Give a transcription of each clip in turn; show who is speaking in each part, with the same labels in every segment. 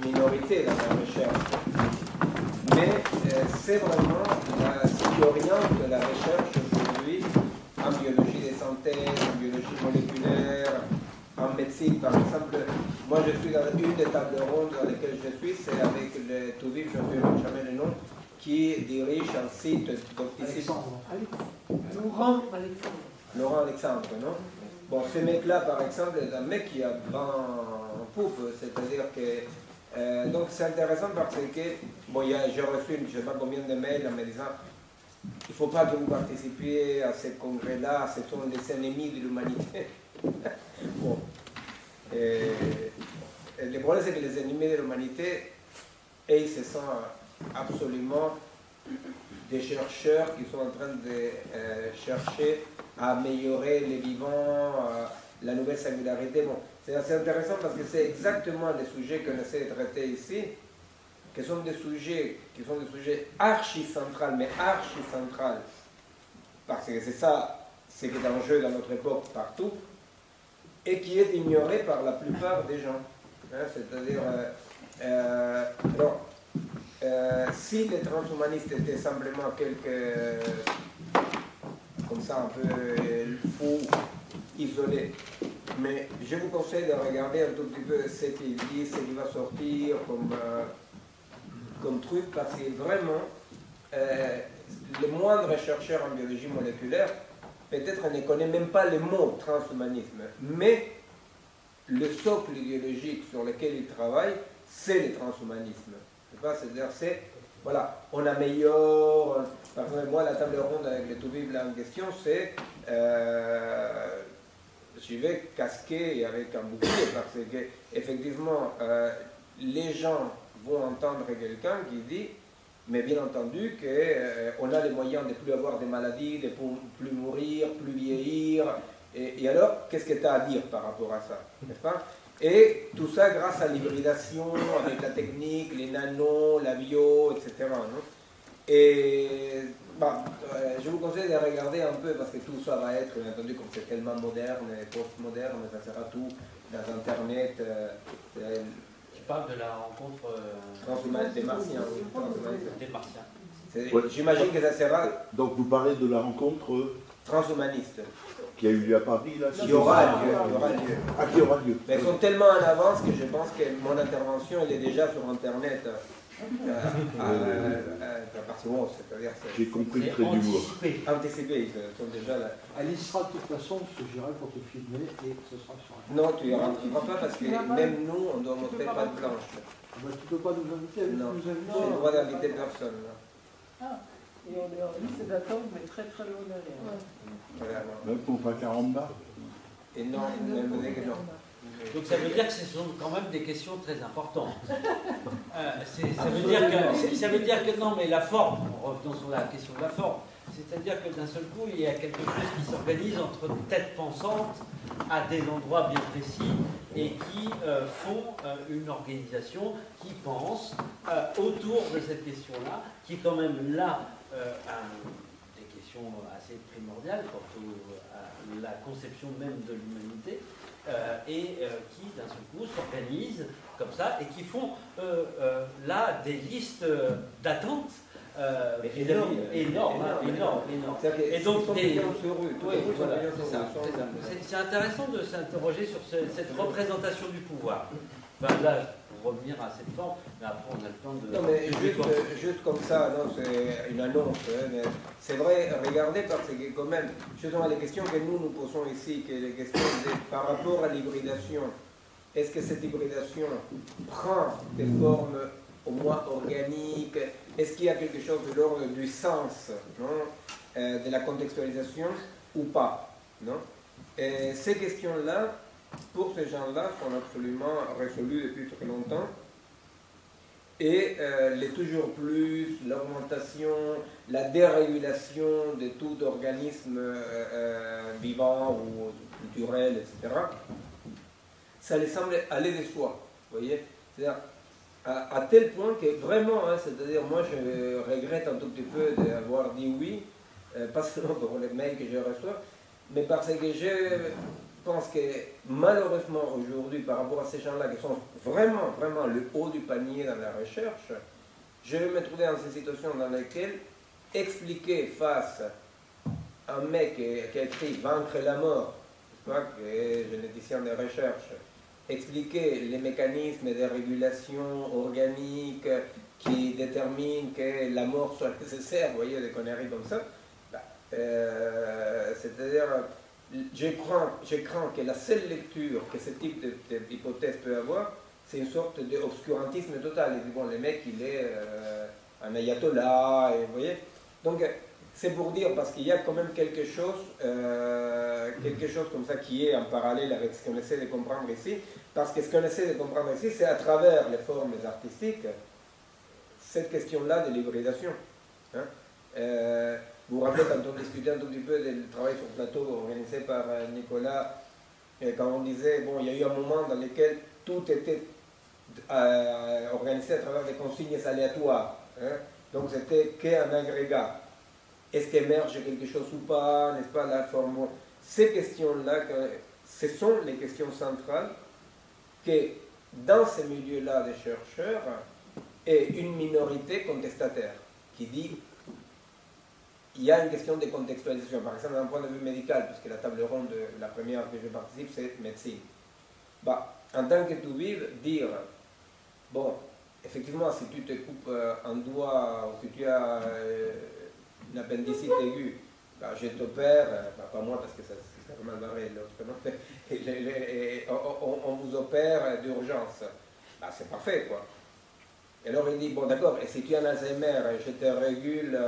Speaker 1: minorité dans la recherche. Mais c'est vraiment ce qui oriente la recherche aujourd'hui en biologie des synthèses, en biologie moléculaire, en médecine par exemple. Moi je suis dans une des tables rondes dans lesquelles je suis, c'est avec le Touvif, je ne sais jamais le nom, qui dirige un site ici. Laurent Alexandre, non? Bon, ce mec-là, par exemple, est un mec qui a vent en poupe, c'est-à-dire que... donc c'est intéressant parce que, bon, j'ai reçu je ne sais pas combien de mails en me disant il ne faut pas que vous participiez à ce congrès-là, ce sont les ennemis de l'humanité. Bon. Le problème, c'est que les ennemis de l'humanité, et ce sont absolument des chercheurs qui sont en train de chercher à améliorer les vivants, la nouvelle singularité. Bon, c'est assez intéressant parce que c'est exactement les sujets qu'on essaie de traiter ici, qui sont des sujets archi-centrales, mais archi-centrales, parce que c'est ça, ce qui est en jeu dans notre époque partout, et qui est ignoré par la plupart des gens. Hein, c'est-à-dire, si les transhumanistes étaient simplement quelques, comme ça, un peu fous, isolés, mais je vous conseille de regarder un tout petit peu ce qu'il dit, ce qui va sortir comme truc, parce que vraiment, le moindre chercheur en biologie moléculaire, peut-être ne connaît même pas le mot transhumanisme, mais le socle idéologique sur lequel il travaille, c'est le transhumanisme. C'est-à-dire, voilà, on améliore. Par exemple, moi, la table ronde avec les Toubib en question, c'est je vais casquer avec un bouclier parce que, effectivement, les gens vont entendre quelqu'un qui dit, mais bien entendu, qu'on a les moyens de ne plus avoir des maladies, de ne plus mourir, plus vieillir. Et alors, qu'est-ce que tu as à dire par rapport à ça, n'est-ce pas? Et tout ça grâce à l'hybridation avec la technique, les nanos, la bio, etc. Non? Et bah, je vous conseille de regarder un peu parce que tout ça va être, bien entendu, comme c'est tellement moderne et post-moderne, ça sera tout dans Internet.
Speaker 2: Tu parles de la rencontre
Speaker 1: transhumaniste des Martiens.
Speaker 2: Des Martiens.
Speaker 1: Ouais. J'imagine que ça sera.
Speaker 3: Donc vous parlez de la rencontre
Speaker 1: transhumaniste.
Speaker 3: Qui a eu lieu à Paris, là?
Speaker 1: Qui aura lieu.
Speaker 3: Ah, qui aura lieu.
Speaker 1: Mais ils sont tellement en avance que je pense que mon intervention, elle est déjà sur Internet. C'est-à-dire...
Speaker 3: J'ai compris le trait d'humour.
Speaker 1: Anticipé, ils sont déjà là.
Speaker 4: Elle y sera de toute façon, je dirais, pour te filmer et ce sera sur Internet.
Speaker 1: Non, tu n'y vas pas parce que même nous, on doit montrer pas de blanche.
Speaker 4: Bah, tu ne peux pas nous inviter?
Speaker 1: Non, j'ai le droit d'inviter personne. Là.
Speaker 5: Et on est en liste d'attente, mais très très loin derrière.
Speaker 1: Voilà,
Speaker 3: Même pour pas 40 bars.
Speaker 1: Et non, elle me dit que non.
Speaker 2: Donc ça veut dire que ce sont quand même des questions très importantes. Ça veut dire que non, mais la forme, revenons sur la question de la forme, c'est-à-dire que d'un seul coup, il y a quelque chose qui s'organise entre têtes pensantes à des endroits bien précis et qui font une organisation qui pense autour de cette question-là, qui est quand même là des questions assez primordiales quant à la conception même de l'humanité, et qui d'un seul coup s'organisent comme ça et qui font là des listes d'attente énormes. Et donc, c'est intéressant de s'interroger sur cette représentation du pouvoir. Ben là, pour revenir à cette forme, mais après on a le temps de...
Speaker 1: Non, mais juste comme ça, non, c'est une annonce, hein, mais c'est vrai, regardez, parce que quand même, justement, les questions que nous posons ici, que les questions par rapport à l'hybridation, est-ce que cette hybridation prend des formes au moins organiques? Est-ce qu'il y a quelque chose de l'ordre du sens, non, de la contextualisation ou pas, non? Et ces questions-là, pour ces gens-là, sont absolument résolues depuis très longtemps. Et les toujours plus, l'augmentation, la dérégulation de tout organisme vivant ou culturel, etc., ça les semble aller de soi, vous voyez? C'est-à-dire, à tel point que vraiment, hein, c'est-à-dire, moi je regrette un tout petit peu d'avoir dit oui, pas seulement pour les mails que je reçois, mais parce que pense que malheureusement aujourd'hui, par rapport à ces gens-là qui sont vraiment, vraiment le haut du panier dans la recherche, je vais me trouver dans ces situations dans lesquelles expliquer face à un mec qui a écrit Vaincre la mort, qui est généticien de recherche, expliquer les mécanismes de régulation organique qui déterminent que la mort soit nécessaire, vous voyez, des conneries comme ça, c'est-à-dire, je crains que la seule lecture que ce type d'hypothèse peut avoir, c'est une sorte d'obscurantisme total. Il dit, bon, le mec, il est un ayatollah, et vous voyez. Donc, c'est pour dire, parce qu'il y a quand même quelque chose comme ça qui est en parallèle avec ce qu'on essaie de comprendre ici, parce que ce qu'on essaie de comprendre ici, c'est à travers les formes artistiques, cette question-là de l'hybridation. Hein. Vous vous rappelez quand on discutait un tout petit peu du travail sur plateau organisé par Nicolas, quand on disait, bon, il y a eu un moment dans lequel tout était organisé à travers des consignes aléatoires. Hein. Donc c'était qu'un agrégat. Est-ce qu'émerge quelque chose ou pas, n'est-ce pas, la forme. Ces questions-là, ce sont les questions centrales que dans ces milieux-là des chercheurs est une minorité contestataire qui dit il y a une question de contextualisation. Par exemple, d'un point de vue médical, puisque la table ronde, la première à laquelle je participe, c'est médecine. Bah, en tant que tout vive, dire, bon, effectivement, si tu te coupes un doigt, ou si tu as une appendicite aiguë, bah, je t'opère, bah, pas moi parce que ça c'est mal barré l'autre, on vous opère d'urgence. Bah, c'est parfait, quoi. Et alors il dit, bon d'accord, et si tu as un Alzheimer, je te régule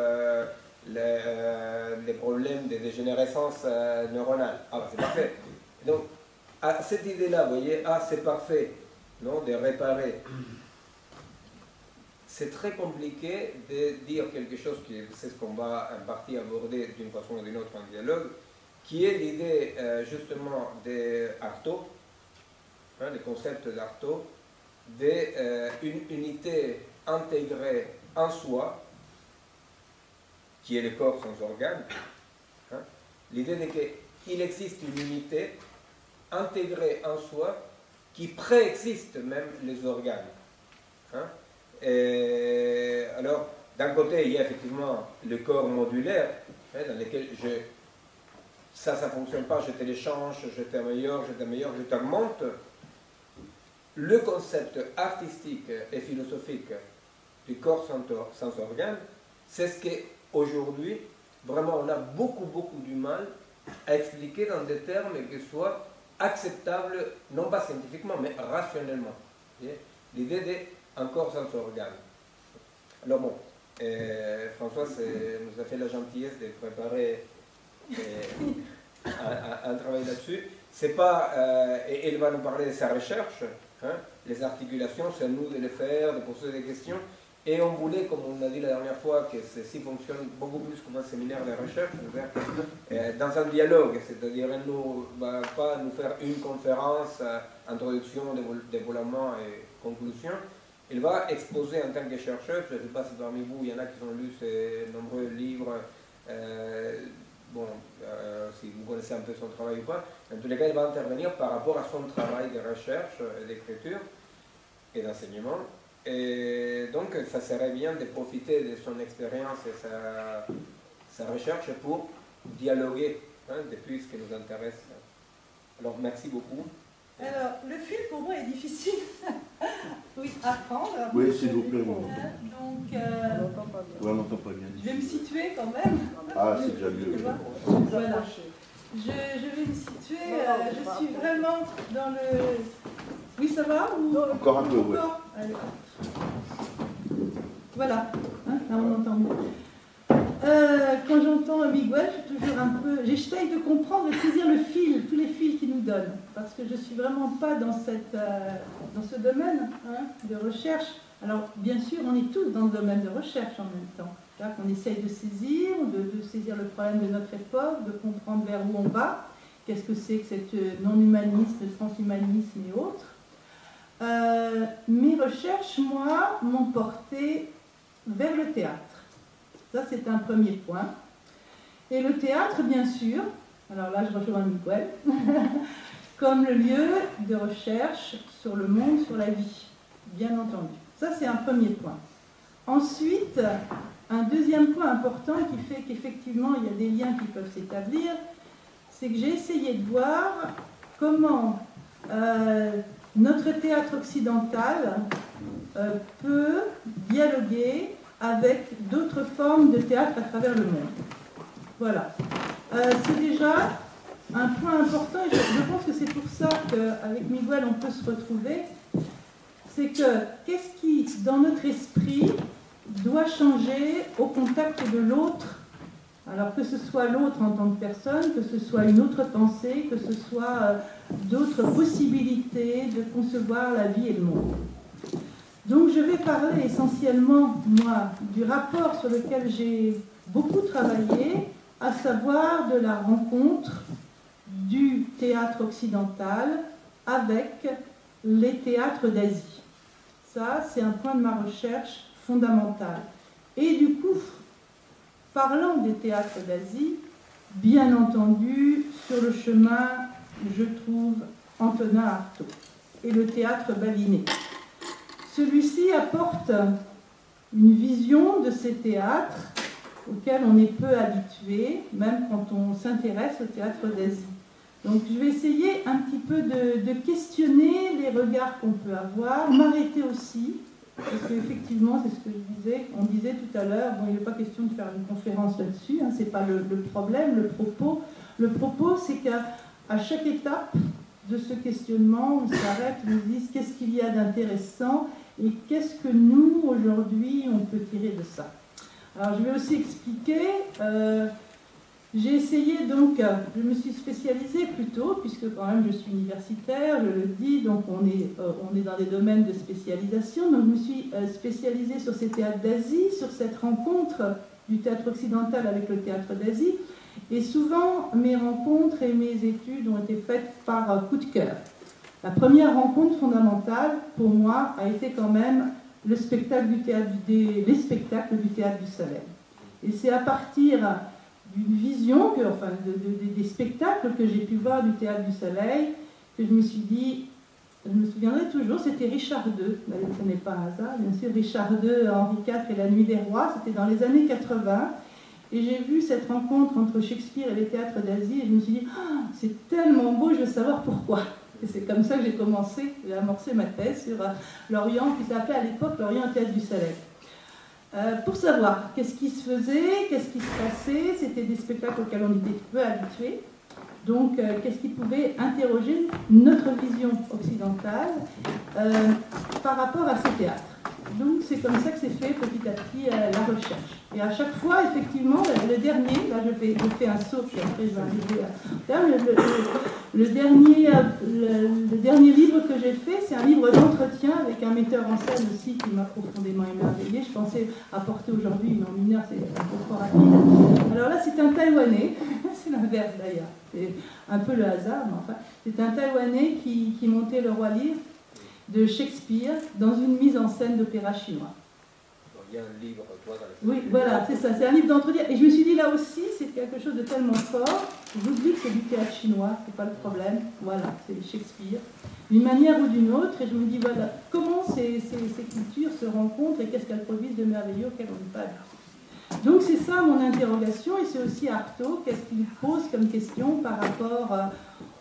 Speaker 1: les problèmes de dégénérescence neuronale. Ah bah c'est parfait. Donc, à cette idée-là, vous voyez, ah c'est parfait, non, de réparer. C'est très compliqué de dire quelque chose, c'est ce qu'on va en partie aborder d'une façon ou d'une autre en dialogue, qui est l'idée justement d'Artaud, hein, le concept d'Artaud, d'une unité intégrée en soi, qui est le corps sans organes. Hein, l'idée qu'il existe une unité intégrée en soi qui préexiste même les organes. Hein. Et alors, d'un côté, il y a effectivement le corps modulaire, hein, dans lequel ça ne fonctionne pas, je te l'échange, je t'améliore, je t'augmente. Le concept artistique et philosophique du corps sans organes, c'est ce qu'aujourd'hui, vraiment, on a beaucoup du mal à expliquer dans des termes qui soient acceptables, non pas scientifiquement, mais rationnellement. L'idée d'un corps sans organes. Alors bon, François nous a fait la gentillesse de préparer un travail là-dessus. C'est pas, et il va nous parler de sa recherche. Hein, les articulations, c'est à nous de les faire, de poser des questions. Et on voulait, comme on a dit la dernière fois, que ceci fonctionne beaucoup plus comme un séminaire de recherche, dans un dialogue, c'est-à-dire nous va pas nous faire une conférence, introduction, développement et conclusion. Il va exposer en tant que chercheur, je ne sais pas si parmi vous il y en a qui ont lu ces nombreux livres, si vous connaissez un peu son travail ou pas, en tous les cas il va intervenir par rapport à son travail de recherche, d'écriture et d'enseignement. Et donc ça serait bien de profiter de son expérience et sa recherche pour dialoguer, hein, depuis ce qui nous intéresse. Alors merci beaucoup.
Speaker 6: Alors, le fil pour moi est difficile oui, à prendre.
Speaker 3: Oui, s'il vous plaît.
Speaker 6: Donc,
Speaker 3: on n'entend pas bien.
Speaker 6: Je vais me situer quand même.
Speaker 3: Ah, c'est déjà mieux.
Speaker 6: Voilà. Je vais me situer, je suis vraiment dans le... Oui, ça va ou...
Speaker 3: Encore un peu, oui.
Speaker 6: Allez. Voilà, hein, là on entend mieux. Quand j'entends Miguel, je suis toujours un peu... J'essaye de comprendre et de saisir le fil, tous les fils qu'il nous donne, parce que je ne suis vraiment pas dans ce domaine, hein, de recherche. Alors, bien sûr, on est tous dans le domaine de recherche en même temps. Là, qu'on essaye de saisir, de saisir le problème de notre époque, de comprendre vers où on va, qu'est-ce que c'est que cette non-humanisme, le transhumanisme et autres. Mes recherches, moi, m'ont porté vers le théâtre. Ça, c'est un premier point. Et le théâtre, bien sûr, alors là, je rejoins Miguel, comme le lieu de recherche sur le monde, sur la vie, bien entendu. Ça, c'est un premier point. Ensuite, un deuxième point important qui fait qu'effectivement, il y a des liens qui peuvent s'établir, c'est que j'ai essayé de voir comment notre théâtre occidental peut dialoguer avec d'autres formes de théâtre à travers le monde. Voilà. C'est déjà un point important, et je pense que c'est pour ça qu'avec Miguel on peut se retrouver, c'est que qu'est-ce qui, dans notre esprit, doit changer au contact de l'autre, alors que ce soit l'autre en tant que personne, que ce soit une autre pensée, que ce soit d'autres possibilités de concevoir la vie et le monde. Donc je vais parler essentiellement, moi, du rapport sur lequel j'ai beaucoup travaillé, à savoir de la rencontre du théâtre occidental avec les théâtres d'Asie. Ça, c'est un point de ma recherche fondamental. Et du coup, parlant des théâtres d'Asie, bien entendu, sur le chemin, je trouve Antonin Artaud et le théâtre balinais. Celui-ci apporte une vision de ces théâtres auxquels on est peu habitué, même quand on s'intéresse au théâtre d'Asie. Donc je vais essayer un petit peu de questionner les regards qu'on peut avoir, m'arrêter aussi, parce qu'effectivement, c'est ce que je disais, on disait tout à l'heure, bon, il n'est pas question de faire une conférence là-dessus, hein, ce n'est pas le problème, le propos. Le propos, c'est qu'à chaque étape de ce questionnement, on s'arrête, on se dit qu'est-ce qu'il y a d'intéressant et qu'est-ce que nous, aujourd'hui, on peut tirer de ça. Alors, je vais aussi expliquer, j'ai essayé donc, je me suis spécialisée plutôt, puisque quand même je suis universitaire, je le dis, donc on est dans des domaines de spécialisation, donc je me suis spécialisée sur ces théâtres d'Asie, sur cette rencontre du théâtre occidental avec le théâtre d'Asie, et souvent mes rencontres et mes études ont été faites par coup de cœur. La première rencontre fondamentale, pour moi, a été quand même le spectacle du théâtre, les spectacles du Théâtre du Soleil. Et c'est à partir d'une vision, des spectacles que j'ai pu voir du Théâtre du Soleil, que je me suis dit, je me souviendrai toujours, c'était Richard II, ce n'est pas un hasard, bien sûr, Richard II, Henri IV et la Nuit des Rois, c'était dans les années 80, et j'ai vu cette rencontre entre Shakespeare et les théâtres d'Asie, et je me suis dit, oh, c'est tellement beau, je veux savoir pourquoi. Et c'est comme ça que j'ai amorcé ma thèse sur l'Orient, qui s'appelait à l'époque l'Orient Théâtre du Soleil. Pour savoir qu'est-ce qui se faisait, qu'est-ce qui se passait, c'était des spectacles auxquels on était peu habitués. Donc, qu'est-ce qui pouvait interroger notre vision occidentale par rapport à ces théâtres. Donc, c'est comme ça que s'est fait petit à petit la recherche. Et à chaque fois, effectivement, le dernier, là je fais un saut, puis après je vais arriver à terme, le dernier livre que j'ai fait, c'est un livre d'entretien avec un metteur en scène aussi qui m'a profondément émerveillée. Je pensais apporter aujourd'hui, mais en 1 heure c'est un peu trop rapide. Alors là, c'est un Taïwanais, c'est l'inverse d'ailleurs, c'est un peu le hasard, mais enfin, c'est un Taïwanais qui montait le Roi Lear de Shakespeare dans une mise en scène d'opéra chinois.
Speaker 1: Il y a un livre, toi, dans
Speaker 6: Oui, voilà, c'est ça, c'est un livre d'entretien. Et je me suis dit, là aussi, c'est quelque chose de tellement fort. J'oublie que c'est du théâtre chinois, c'est pas le problème. Voilà, c'est Shakespeare. D'une manière ou d'une autre, et je me dis, voilà, comment ces cultures se rencontrent et qu'est-ce qu'elles produisent de merveilleux auquel on n'est pas habitué. Donc c'est ça mon interrogation, et c'est aussi Artaud, qu'est-ce qu'il pose comme question par rapport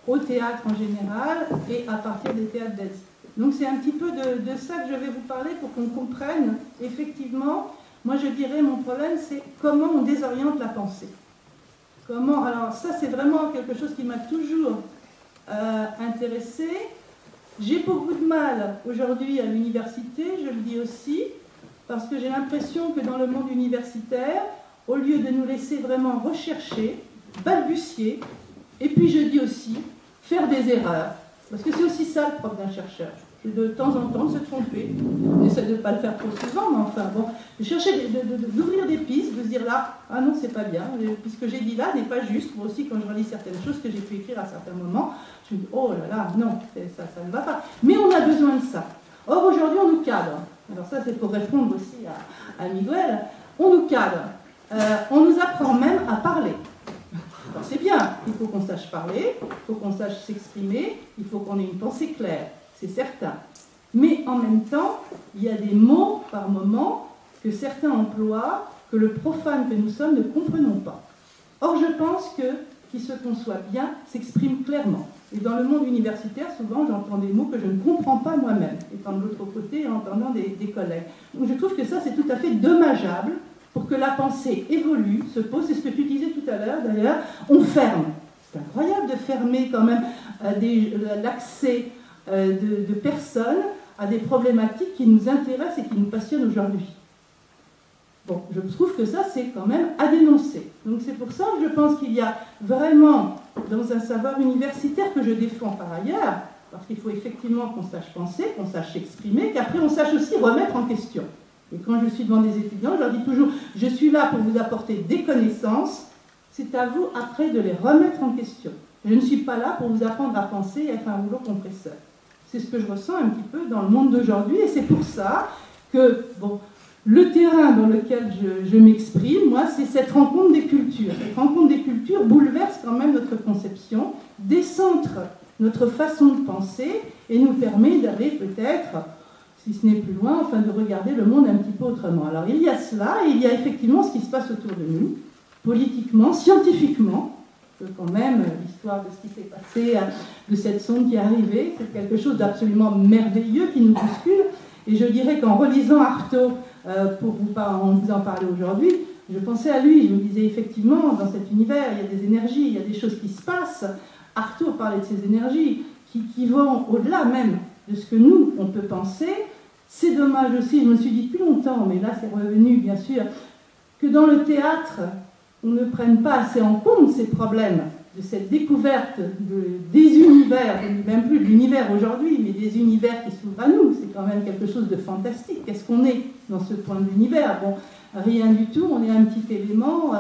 Speaker 6: au théâtre en général et à partir des théâtres d'Asie. Donc c'est un petit peu de ça que je vais vous parler pour qu'on comprenne effectivement, moi je dirais mon problème c'est comment on désoriente la pensée. Comment, alors ça c'est vraiment quelque chose qui m'a toujours intéressée. J'ai beaucoup de mal aujourd'hui à l'université, je le dis aussi, parce que j'ai l'impression que dans le monde universitaire, au lieu de nous laisser vraiment rechercher, balbutier, et puis je dis aussi faire des erreurs. Parce que c'est aussi ça le propre d'un chercheur. C'est de temps en temps de se tromper. On essaie de ne pas le faire trop souvent, mais enfin bon, de chercher, d'ouvrir des pistes, de se dire là, ah non, c'est pas bien, puisque ce que j'ai dit là n'est pas juste. Moi aussi, quand je relis certaines choses que j'ai pu écrire à certains moments, je me dis, oh là là, non, ça ne va pas. Mais on a besoin de ça. Or, aujourd'hui, on nous cadre. Alors ça, c'est pour répondre aussi à Miguel. On nous cadre. On nous apprend même à parler. Alors, c'est bien, il faut qu'on sache parler, il faut qu'on sache s'exprimer, il faut qu'on ait une pensée claire, c'est certain. Mais en même temps, il y a des mots par moment que certains emploient, que le profane que nous sommes ne comprenons pas. Or, je pense que qui se conçoit bien s'exprime clairement. Et dans le monde universitaire, souvent, j'entends des mots que je ne comprends pas moi-même, étant de l'autre côté, en entendant des collègues. Donc, je trouve que ça, c'est tout à fait dommageable pour que la pensée évolue, se pose. C'est ce que tu disais tout à l'heure, d'ailleurs. On ferme. C'est incroyable de fermer quand même l'accès de personnes à des problématiques qui nous intéressent et qui nous passionnent aujourd'hui. Bon, je trouve que ça, c'est quand même à dénoncer. Donc c'est pour ça que je pense qu'il y a vraiment, dans un savoir universitaire que je défends par ailleurs, parce qu'il faut effectivement qu'on sache penser, qu'on sache s'exprimer, qu'après on sache aussi remettre en question. Et quand je suis devant des étudiants, je leur dis toujours, je suis là pour vous apporter des connaissances, c'est à vous après de les remettre en question. Je ne suis pas là pour vous apprendre à penser et à faire un rouleau compresseur. C'est ce que je ressens un petit peu dans le monde d'aujourd'hui, et c'est pour ça que, bon, le terrain dans lequel je m'exprime, moi, c'est cette rencontre des cultures. Cette rencontre des cultures bouleverse quand même notre conception, décentre notre façon de penser et nous permet d'aller peut-être, si ce n'est plus loin, enfin de regarder le monde un petit peu autrement. Alors il y a cela, et il y a effectivement ce qui se passe autour de nous, politiquement, scientifiquement, que quand même l'histoire de ce qui s'est passé, de cette sonde qui est arrivée, c'est quelque chose d'absolument merveilleux qui nous bouscule. Et je dirais qu'en relisant Artaud, pour vous en parler aujourd'hui, je pensais à lui, je me disais effectivement, dans cet univers, il y a des énergies, il y a des choses qui se passent. Artaud parlait de ces énergies qui vont au-delà même de ce que nous, on peut penser. C'est dommage aussi, je me suis dit depuis longtemps, mais là c'est revenu bien sûr, que dans le théâtre, on ne prenne pas assez en compte ces problèmes de cette découverte des univers, même plus de l'univers aujourd'hui, mais des univers qui s'ouvrent à nous. C'est quand même quelque chose de fantastique. Qu'est-ce qu'on est dans ce point de l'univers? Bon, rien du tout, on est un petit élément.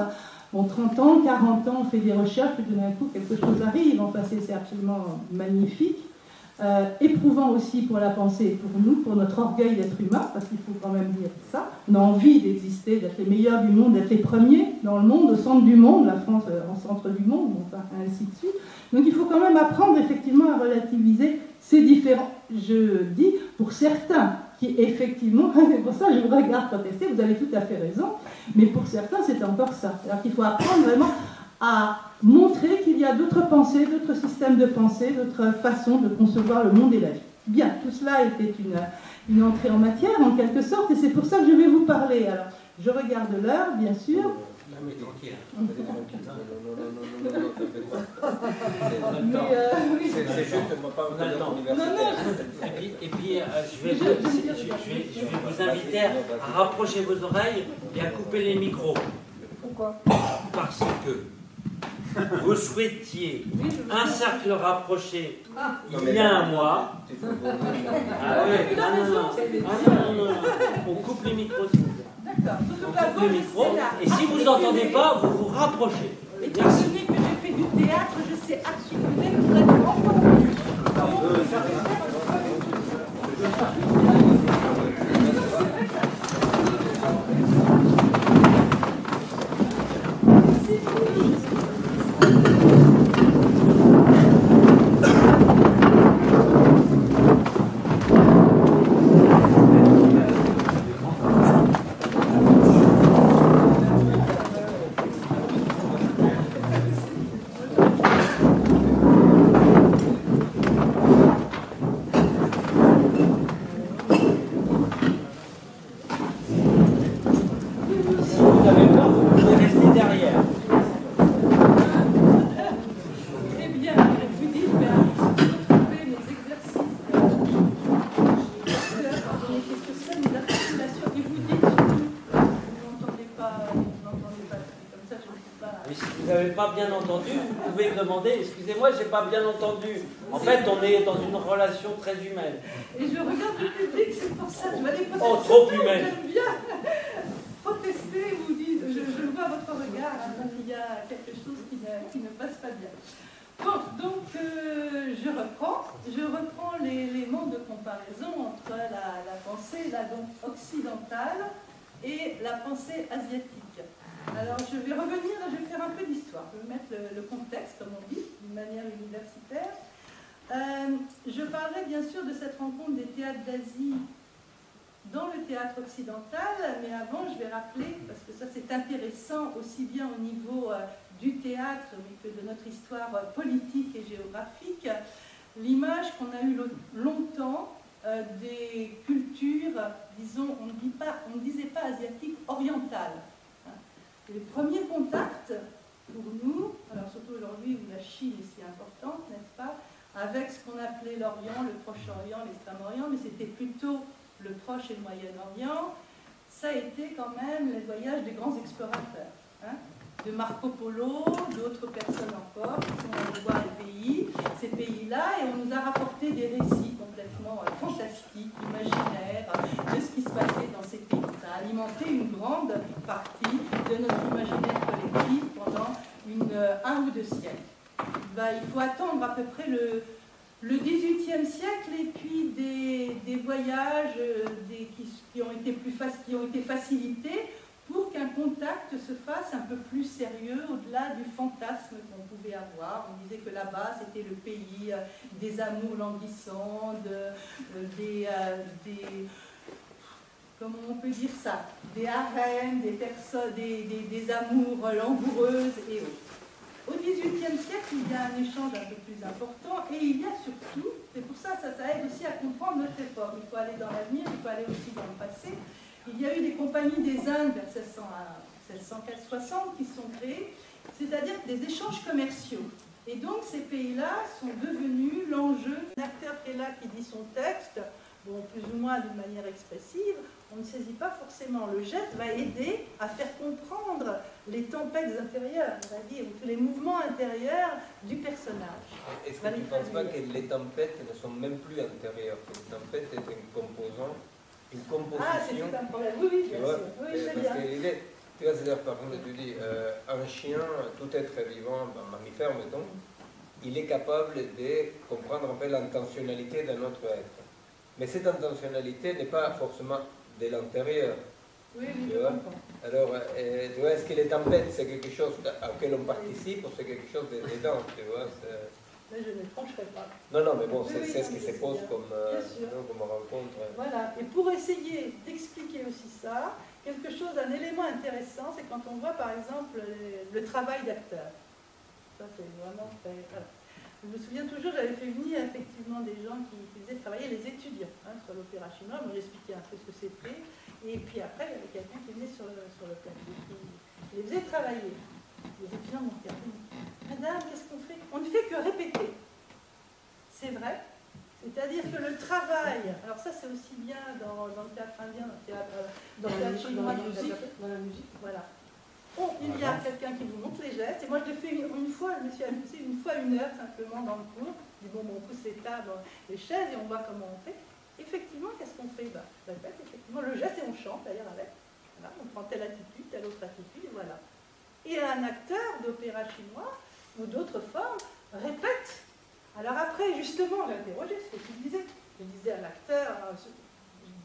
Speaker 6: Bon, 30 ans, 40 ans, on fait des recherches, puis tout d'un coup, quelque chose arrive. Enfin, c'est absolument magnifique. Éprouvant aussi pour la pensée et pour nous, pour notre orgueil d'être humain, parce qu'il faut quand même dire ça. On a envie d'exister, d'être les meilleurs du monde, d'être les premiers dans le monde, au centre du monde, la France en centre du monde, enfin, ainsi de suite. Donc il faut quand même apprendre effectivement à relativiser ces différents, je dis, pour certains, qui effectivement, c'est pour ça que je vous regarde protester, vous avez tout à fait raison, mais pour certains c'est encore ça. Alors qu'il faut apprendre vraiment à montrer qu'il y a d'autres pensées, d'autres systèmes de pensée, d'autres façons de concevoir le monde et la vie. Bien, tout cela était une entrée en matière, en quelque sorte, et c'est pour ça que je vais vous parler. Alors, je regarde l'heure, bien sûr.
Speaker 2: Non, mais tranquille.
Speaker 1: C'est juste, moi, pas
Speaker 2: on a le temps. Et puis, je vais vous inviter à rapprocher vos oreilles et à couper les micros.
Speaker 5: Pourquoi?
Speaker 2: Parce que vous souhaitiez un cercle rapproché il y a un mois. Ah oui, non. On coupe les micros.
Speaker 6: D'accord.
Speaker 2: On coupe les micros. Et si vous n'entendez pas, vous vous rapprochez.
Speaker 6: Étant donné que j'ai fait du théâtre, je sais articuler le vrai grand.
Speaker 2: Bien entendu, vous pouvez me demander, excusez-moi, j'ai pas bien entendu. En fait, on est dans une relation très humaine.
Speaker 6: Et je regarde le public, c'est pour ça, je vais aller protester.
Speaker 2: Oh, trop humaine.
Speaker 6: J'aime bien protester, vous dites, je vois votre regard, hein, il y a quelque chose qui ne passe pas bien. Bon, donc je reprends l'élément de comparaison entre la pensée donc, occidentale et la pensée asiatique. Alors je vais revenir, je vais faire faire un peu d'histoire. Je vais mettre le contexte, comme on dit, d'une manière universitaire. Je parlerai bien sûr de cette rencontre des théâtres d'Asie dans le théâtre occidental, mais avant je vais rappeler, parce que ça c'est intéressant aussi bien au niveau du théâtre, mais que de notre histoire politique et géographique, l'image qu'on a eue longtemps des cultures, disons, on ne disait pas asiatiques, orientales. Les premiers contacts pour nous, alors surtout aujourd'hui où la Chine est si importante, n'est-ce pas, avec ce qu'on appelait l'Orient, le Proche-Orient, l'Extrême-Orient, mais c'était plutôt le Proche et le Moyen-Orient, ça a été quand même les voyages des grands explorateurs, hein, de Marco Polo, d'autres personnes encore qui sont allés voir les pays, ces pays-là, et on nous a rapporté des récits complètement fantastiques, imaginaires, de ce qui se passait dans ces pays. Ça a alimenté une grande partie de notre imaginaire collectif pendant un ou deux siècles. Il faut attendre à peu près le XVIIIe siècle et puis des voyages qui ont été facilités pour qu'un contact se fasse un peu plus sérieux au-delà du fantasme qu'on pouvait avoir. On disait que là-bas c'était le pays des amours languissants, comment on peut dire ça, des harems, des amours langoureuses et autres. Au XVIIIe siècle, il y a un échange un peu plus important et il y a surtout, c'est pour ça que ça aide aussi à comprendre notre époque. Il faut aller dans l'avenir, il faut aller aussi dans le passé. Il y a eu des compagnies des Indes vers 1660 qui sont créées, c'est-à-dire des échanges commerciaux. Et donc ces pays-là sont devenus l'enjeu. Un acteur qui est là, qui dit son texte, bon, plus ou moins d'une manière expressive, on ne saisit pas forcément. Le geste va aider à faire comprendre les tempêtes intérieures, c'est-à-dire les mouvements intérieurs du personnage.
Speaker 1: Est-ce que tu ne penses pas que les tempêtes ne sont même plus intérieures, que les tempêtes est une composante, une composition?
Speaker 6: Ah, c'est tout un problème. Oui, bien sûr. Oui, très bien.
Speaker 1: Parce que l'idée, tu vois, c'est-à-dire, par exemple, tu dis, un chien, tout être vivant, un mammifère, mettons, il est capable de comprendre un peu l'intentionnalité d'un autre être. Mais cette intentionnalité n'est pas forcément de l'intérieur.
Speaker 6: Oui, je comprends.
Speaker 1: Alors, tu vois, est-ce que les tempêtes, c'est quelque chose auquel on participe ou c'est quelque chose de dedans, tu vois?
Speaker 6: Mais je ne trancherai pas.
Speaker 1: Non, mais bon,
Speaker 6: Oui,
Speaker 1: c'est ce qui se pose comme rencontre.
Speaker 6: Voilà, et pour essayer d'expliquer aussi ça, un élément intéressant, c'est quand on voit par exemple le travail d'acteur. Ça, c'est vraiment très... Voilà. Je me souviens toujours, j'avais fait venir effectivement des gens qui faisaient travailler les étudiants sur l'opéra chinois. Moi, j'expliquais un peu ce que c'était. Et puis après, il y avait quelqu'un qui venait sur le plateau, qui les faisait travailler. Les étudiants m'ont regardé. Madame, qu'est-ce qu'on fait? On ne fait que répéter. C'est vrai. C'est-à-dire que le travail, alors ça c'est aussi bien dans le théâtre indien, dans le théâtre chinois, dans la musique, voilà. Bon, il y a quelqu'un qui vous montre les gestes, et moi je l'ai fait une fois, je me suis amusée une fois 1 heure simplement dans le cours. Je dis bon, on pousse les tables, les chaises et on voit comment on fait. Effectivement, qu'est-ce qu'on fait? Répète, effectivement, le geste et on chante d'ailleurs avec. Voilà, on prend telle attitude, telle autre attitude, et voilà. Et un acteur d'opéra chinois ou d'autres formes répète. Alors après, justement, j'ai interrogé ce que tu disais. Je disais à l'acteur, je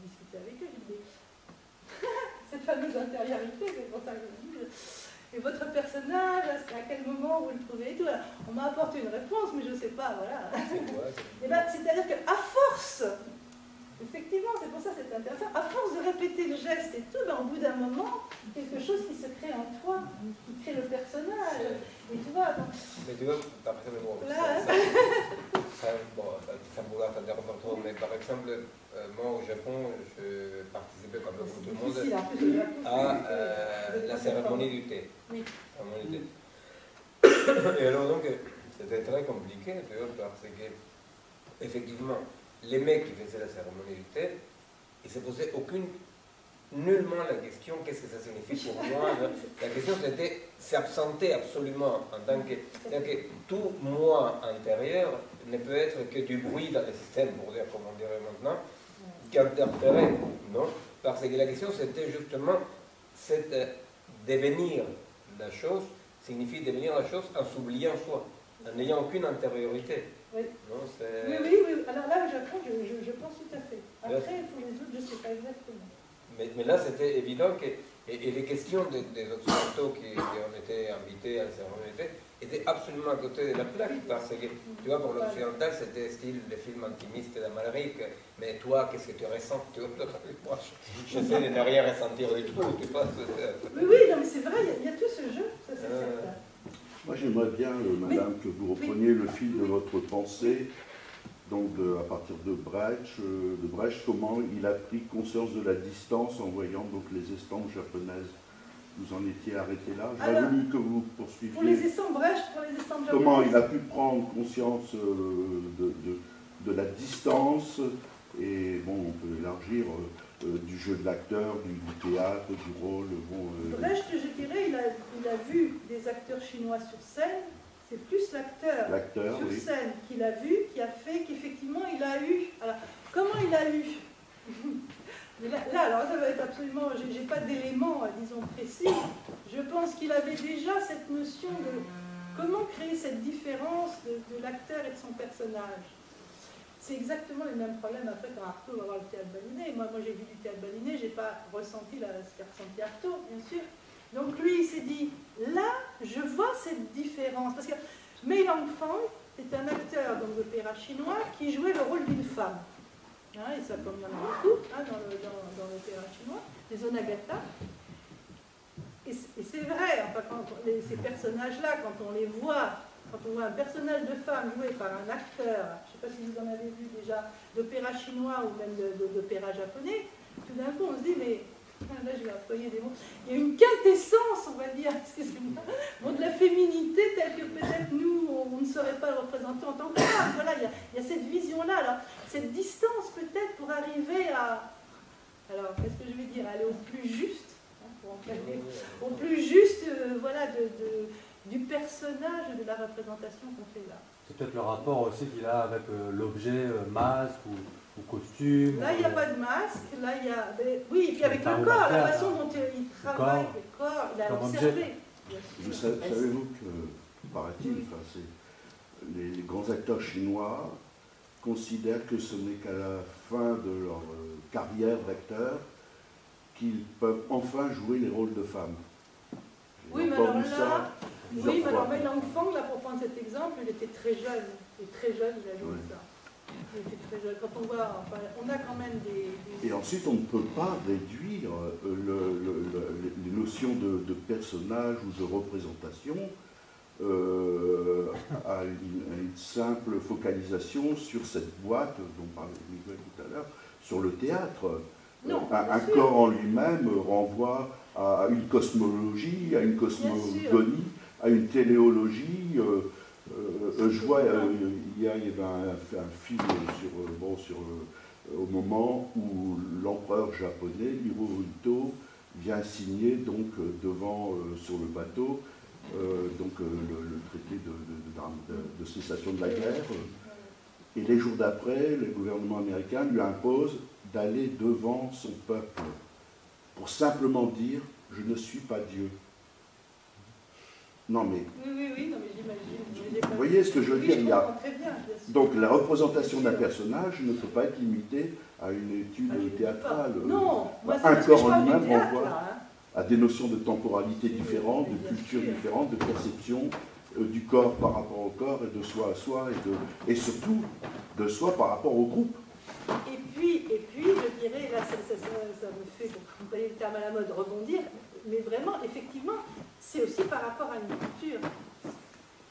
Speaker 6: discutais avec eux, je disais cette fameuse intériorité, c'est pour ça que je dis. Et votre personnage, à quel moment vous le trouvez et tout. Alors, on m'a apporté une réponse, mais je ne sais pas, voilà. C'est-à-dire qu'à force, effectivement, c'est pour ça que c'est intéressant, à force de répéter le geste et tout, au bout d'un moment, quelque chose qui se crée en toi, qui crée le personnage. Et tu vois, donc...
Speaker 1: Mais tu vois, par exemple, ça me regarde pas trop, mais par exemple, moi au Japon, je participais comme tout le monde à la cérémonie du thé.
Speaker 6: Oui.
Speaker 1: Et alors donc, c'était très compliqué, tu vois, parce que, effectivement, les mecs qui faisaient la cérémonie du thé, ils ne se posaient nullement la question qu'est-ce que ça signifie pour moi. La question c'était s'absenter absolument en tant que... C'est-à-dire que tout moi intérieur ne peut être que du bruit dans le système, pour dire comme on dirait maintenant, qui interférait, non? Parce que la question c'était justement devenir la chose, signifie devenir la chose en s'oubliant soi, en n'ayant aucune antériorité.
Speaker 6: Oui.
Speaker 1: Non,
Speaker 6: oui. Alors là, au Japon, je pense tout à fait. Après, pour les autres, je ne sais pas exactement.
Speaker 1: Mais là, c'était évident que Et les questions des occidentaux qui ont été invités à la cérémonie étaient absolument à côté de la plaque, parce que, tu vois, pour l'occidental, c'était style les films intimistes d'Amalric, mais toi, qu'est-ce que tu ressens? Moi, j'essaie de ne rien ressentir du tout, tu vois.
Speaker 6: Mais oui, non, mais c'est vrai, il y a tout ce jeu, ça c'est certain.
Speaker 3: Moi, j'aimerais bien, madame, que vous repreniez le fil de votre pensée, donc à partir de Brecht, comment il a pris conscience de la distance en voyant donc les estampes japonaises. Vous en étiez arrêté là. J'aurais voulu que vous poursuiviez.
Speaker 6: Pour les estampes Brecht, pour les estampes japonaises.
Speaker 3: Comment il a pu prendre conscience de la distance, et bon, on peut élargir du jeu de l'acteur, du théâtre, du rôle. Bon,
Speaker 6: Brecht, je dirais, il a vu des acteurs chinois sur scène. C'est plus l'acteur sur scène qu'il a vu, qui a fait qu'effectivement il a eu. Alors, comment il a eu? Là, alors ça va être absolument. J'ai pas d'éléments, disons, précis. Je pense qu'il avait déjà cette notion de comment créer cette différence de l'acteur et de son personnage. C'est exactement les mêmes problèmes après quand Artaud va voir le théâtre Balinet. Moi j'ai vu du théâtre Balinet, j'ai pas ressenti ce qu'a ressenti Artaud, bien sûr. Donc lui, il s'est dit, là, je vois cette différence. Parce que Mei Langfang est un acteur d'opéra chinois qui jouait le rôle d'une femme. Hein, et ça, comme il y en a beaucoup dans l'opéra chinois, les onagata. Et c'est vrai, enfin, ces personnages-là, quand on les voit, quand on voit un personnage de femme joué par un acteur, je ne sais pas si vous en avez vu déjà, d'opéra chinois ou même d'opéra japonais, tout d'un coup on se dit, mais là je vais employer des mots, il y a une quintessence, on va dire, excusez-moi, bon, de la féminité telle que peut-être nous, on ne saurait pas le représenter en tant que femme. Voilà, il y a cette vision-là, alors cette distance peut-être pour arriver à, alors qu'est-ce que je vais dire, aller au plus juste, hein, pour en parler, au plus juste, voilà, du personnage, de la représentation qu'on fait là.
Speaker 7: C'est peut-être le rapport aussi qu'il a avec l'objet masque ou costume.
Speaker 6: Là, il n'y a pas de masque. Là, il y a. Oui, et puis avec le corps, la façon dont il travaille le corps, il a observé.
Speaker 3: Savez-vous que, paraît-il, les grands acteurs chinois considèrent que ce n'est qu'à la fin de leur carrière d'acteur qu'ils peuvent enfin jouer les rôles de femmes.
Speaker 6: Oui, mais alors là, oui, mais alors Mei Langfang, là, pour prendre cet exemple, il était très jeune. Et très jeune, il a joué ça. Il était très jeune. Quand on voit, enfin, on a quand même des... Et
Speaker 3: ensuite, on ne peut pas réduire les notions de personnage ou de représentation à une simple focalisation sur cette boîte dont parlait Miguel tout à l'heure, sur le théâtre.
Speaker 6: Non,
Speaker 3: un corps en lui-même renvoie à une cosmologie, à une cosmogonie, à une téléologie. Je vois, il y avait un film au moment où l'empereur japonais, Hirohito, vient signer donc devant, sur le bateau, donc le traité de cessation de la guerre. Et les jours d'après, le gouvernement américain lui impose d'aller devant son peuple pour simplement dire « je ne suis pas Dieu ». Non mais...
Speaker 6: Oui, non, mais j'imagine.
Speaker 3: Vous voyez ce que je veux dire,
Speaker 6: je comprends très bien,
Speaker 3: donc la représentation d'un personnage ne peut pas être limitée à une étude théâtrale.
Speaker 6: Non, moi,
Speaker 3: un corps en lui-même renvoie à des notions de temporalité différentes, de culture différente, de perception du corps par rapport au corps et de soi à soi et surtout de soi par rapport au groupe.
Speaker 6: Et puis je dirais, là ça me fait, vous voyez le terme à la mode, rebondir, mais vraiment, effectivement, c'est aussi par rapport à une culture.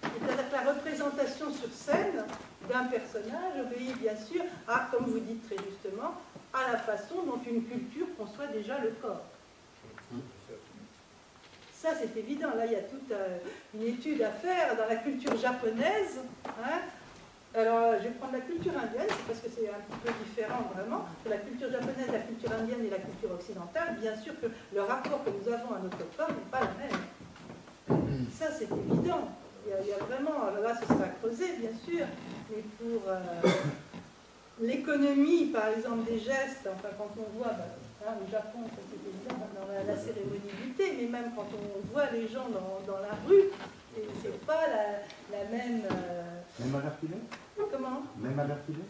Speaker 6: C'est-à-dire que la représentation sur scène d'un personnage obéit bien sûr à, comme vous dites très justement, à la façon dont une culture conçoit déjà le corps. Ça, c'est évident. Là, il y a toute une étude à faire dans la culture japonaise. Hein. Alors, je vais prendre la culture indienne, c'est parce que c'est un petit peu différent, vraiment. La culture japonaise, la culture indienne et la culture occidentale, bien sûr que le rapport que nous avons à notre corps n'est pas le même. Ça, c'est évident. Il y a vraiment, là, ce sera creusé, bien sûr, mais pour l'économie, par exemple, des gestes, enfin, quand on voit... au Japon, c'est évident, dans la cérémonie du thé, mais même quand on voit les gens dans la rue, c'est pas la même...
Speaker 7: Même à l'Artillé ?
Speaker 6: Comment ?
Speaker 7: Même à l'Artillé ?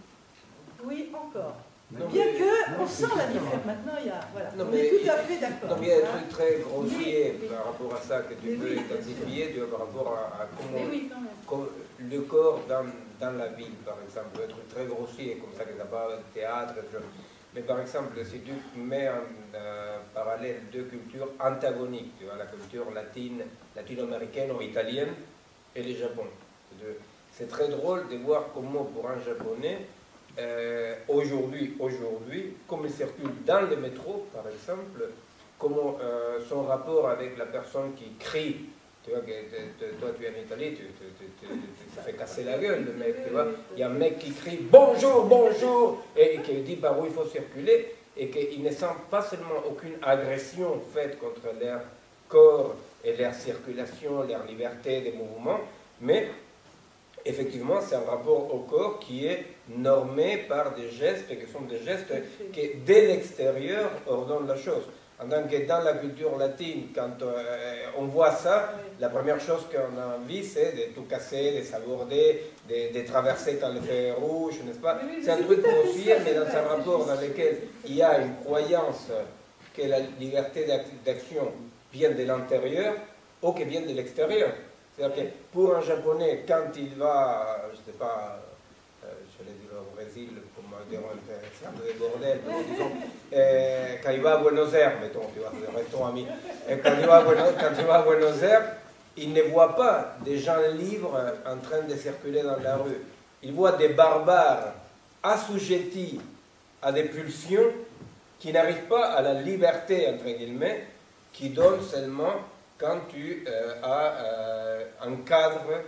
Speaker 6: Oui, encore. Bien qu'on sent la différence. Maintenant, il y a, voilà.
Speaker 1: Non,
Speaker 6: On
Speaker 1: mais
Speaker 6: est tout à fait d'accord.
Speaker 1: Donc il y a un
Speaker 6: hein.
Speaker 1: truc très grossier
Speaker 6: Mais-
Speaker 1: par rapport à ça que tu
Speaker 6: mais
Speaker 1: peux
Speaker 6: oui, bien
Speaker 1: identifier, tu vois, par rapport à comment
Speaker 6: Mais oui, quand même.
Speaker 1: le corps dans la ville, par exemple, un truc très grossier, comme ça, que ça pas le théâtre, et tout ça. Mais par exemple, si tu mets en parallèle deux cultures antagoniques, tu vois, la culture latino-américaine ou italienne et le Japon. C'est très drôle de voir comment pour un Japonais, aujourd'hui, comme il circule dans le métro, par exemple, comment son rapport avec la personne qui crie, tu vois, toi tu es en Italie, ça fait casser la gueule le mec, tu vois. Il y a un mec qui crie bonjour, bonjour, et qui dit par où il faut circuler, et qu'il ne sent pas seulement aucune agression faite contre leur corps et leur circulation, leur liberté des mouvements, mais effectivement, c'est un rapport au corps qui est normé par des gestes, qui sont des gestes qui, dès l'extérieur, ordonnent la chose. En tant que dans la culture latine, quand on voit ça, la première chose qu'on a envie, c'est de tout casser, de s'aborder, de traverser quand le feu est rouge, n'est-ce pas? C'est un truc grossier, mais dans un rapport dans lequel il y a une croyance que la liberté d'action vient de l'intérieur ou qu'elle vient de l'extérieur. C'est-à-dire que pour un Japonais, quand il va, je ne sais pas, je l'ai dit au Brésil, pour me dire c'est un peu de bordel, mais disons, quand il va à Buenos Aires, mettons, tu vois, restons amis, quand il va à Buenos Aires, il ne voit pas des gens libres en train de circuler dans la rue. Il voit des barbares assujettis à des pulsions qui n'arrivent pas à la liberté, entre guillemets, qui donne seulement quand tu as un cadre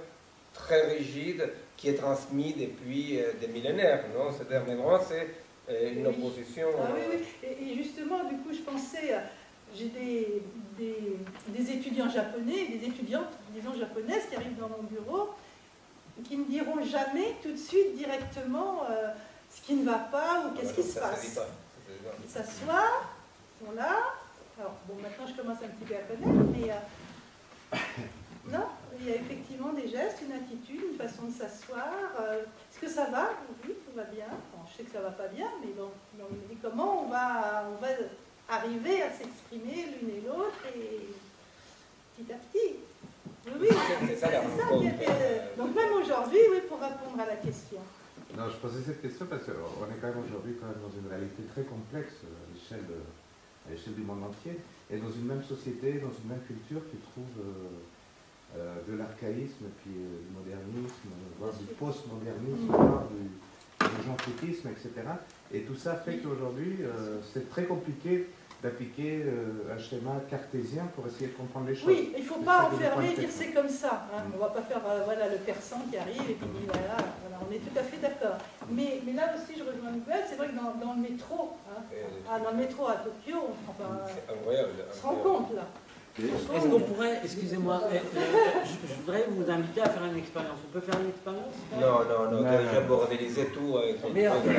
Speaker 1: très rigide qui est transmis depuis des millénaires, non? C'est-à-dire, mais vraiment, c'est une opposition.
Speaker 6: Ah, oui, oui. Et justement, du coup, je pensais, j'ai des étudiants japonais, des étudiantes, disons, japonaises qui arrivent dans mon bureau, qui ne diront jamais tout de suite directement ce qui ne va pas ou qu'est-ce qui se passe. Ils s'assoient, ils sont là. Alors, bon, maintenant je commence un petit peu à connaître, mais non, il y a effectivement des gestes, une attitude, une façon de s'asseoir. Est-ce que ça va? Oui, tout va bien. Bon, je sais que ça ne va pas bien, mais bon, on me dit comment on va arriver à s'exprimer l'une et l'autre et petit à petit. Oui,
Speaker 1: c'est ça.
Speaker 6: Donc même aujourd'hui, oui, pour répondre à la question.
Speaker 8: Non, je posais cette question parce qu'on est quand même aujourd'hui dans une réalité très complexe à l'échelle du monde entier. Et dans une même société, dans une même culture, tu trouves de l'archaïsme, puis du modernisme, voire du post-modernisme, voire du gentrificisme, etc. Et tout ça fait qu'aujourd'hui, c'est très compliqué d'appliquer un schéma cartésien pour essayer de comprendre les choses.
Speaker 6: Oui, il ne faut pas enfermer et dire c'est comme ça. Hein. On ne va pas faire voilà, le persan qui arrive et qui dit voilà, on est tout à fait d'accord. Mais là aussi, je rejoins Miguel, c'est vrai que dans le métro, hein, dans le métro à Tokyo, enfin, on se rend compte là.
Speaker 2: Est-ce qu'on pourrait, excusez-moi, je voudrais vous inviter à faire une expérience. On peut faire une expérience?
Speaker 1: Non, tu as déjà bordelisé tout avec ton
Speaker 2: Merde.
Speaker 1: truc.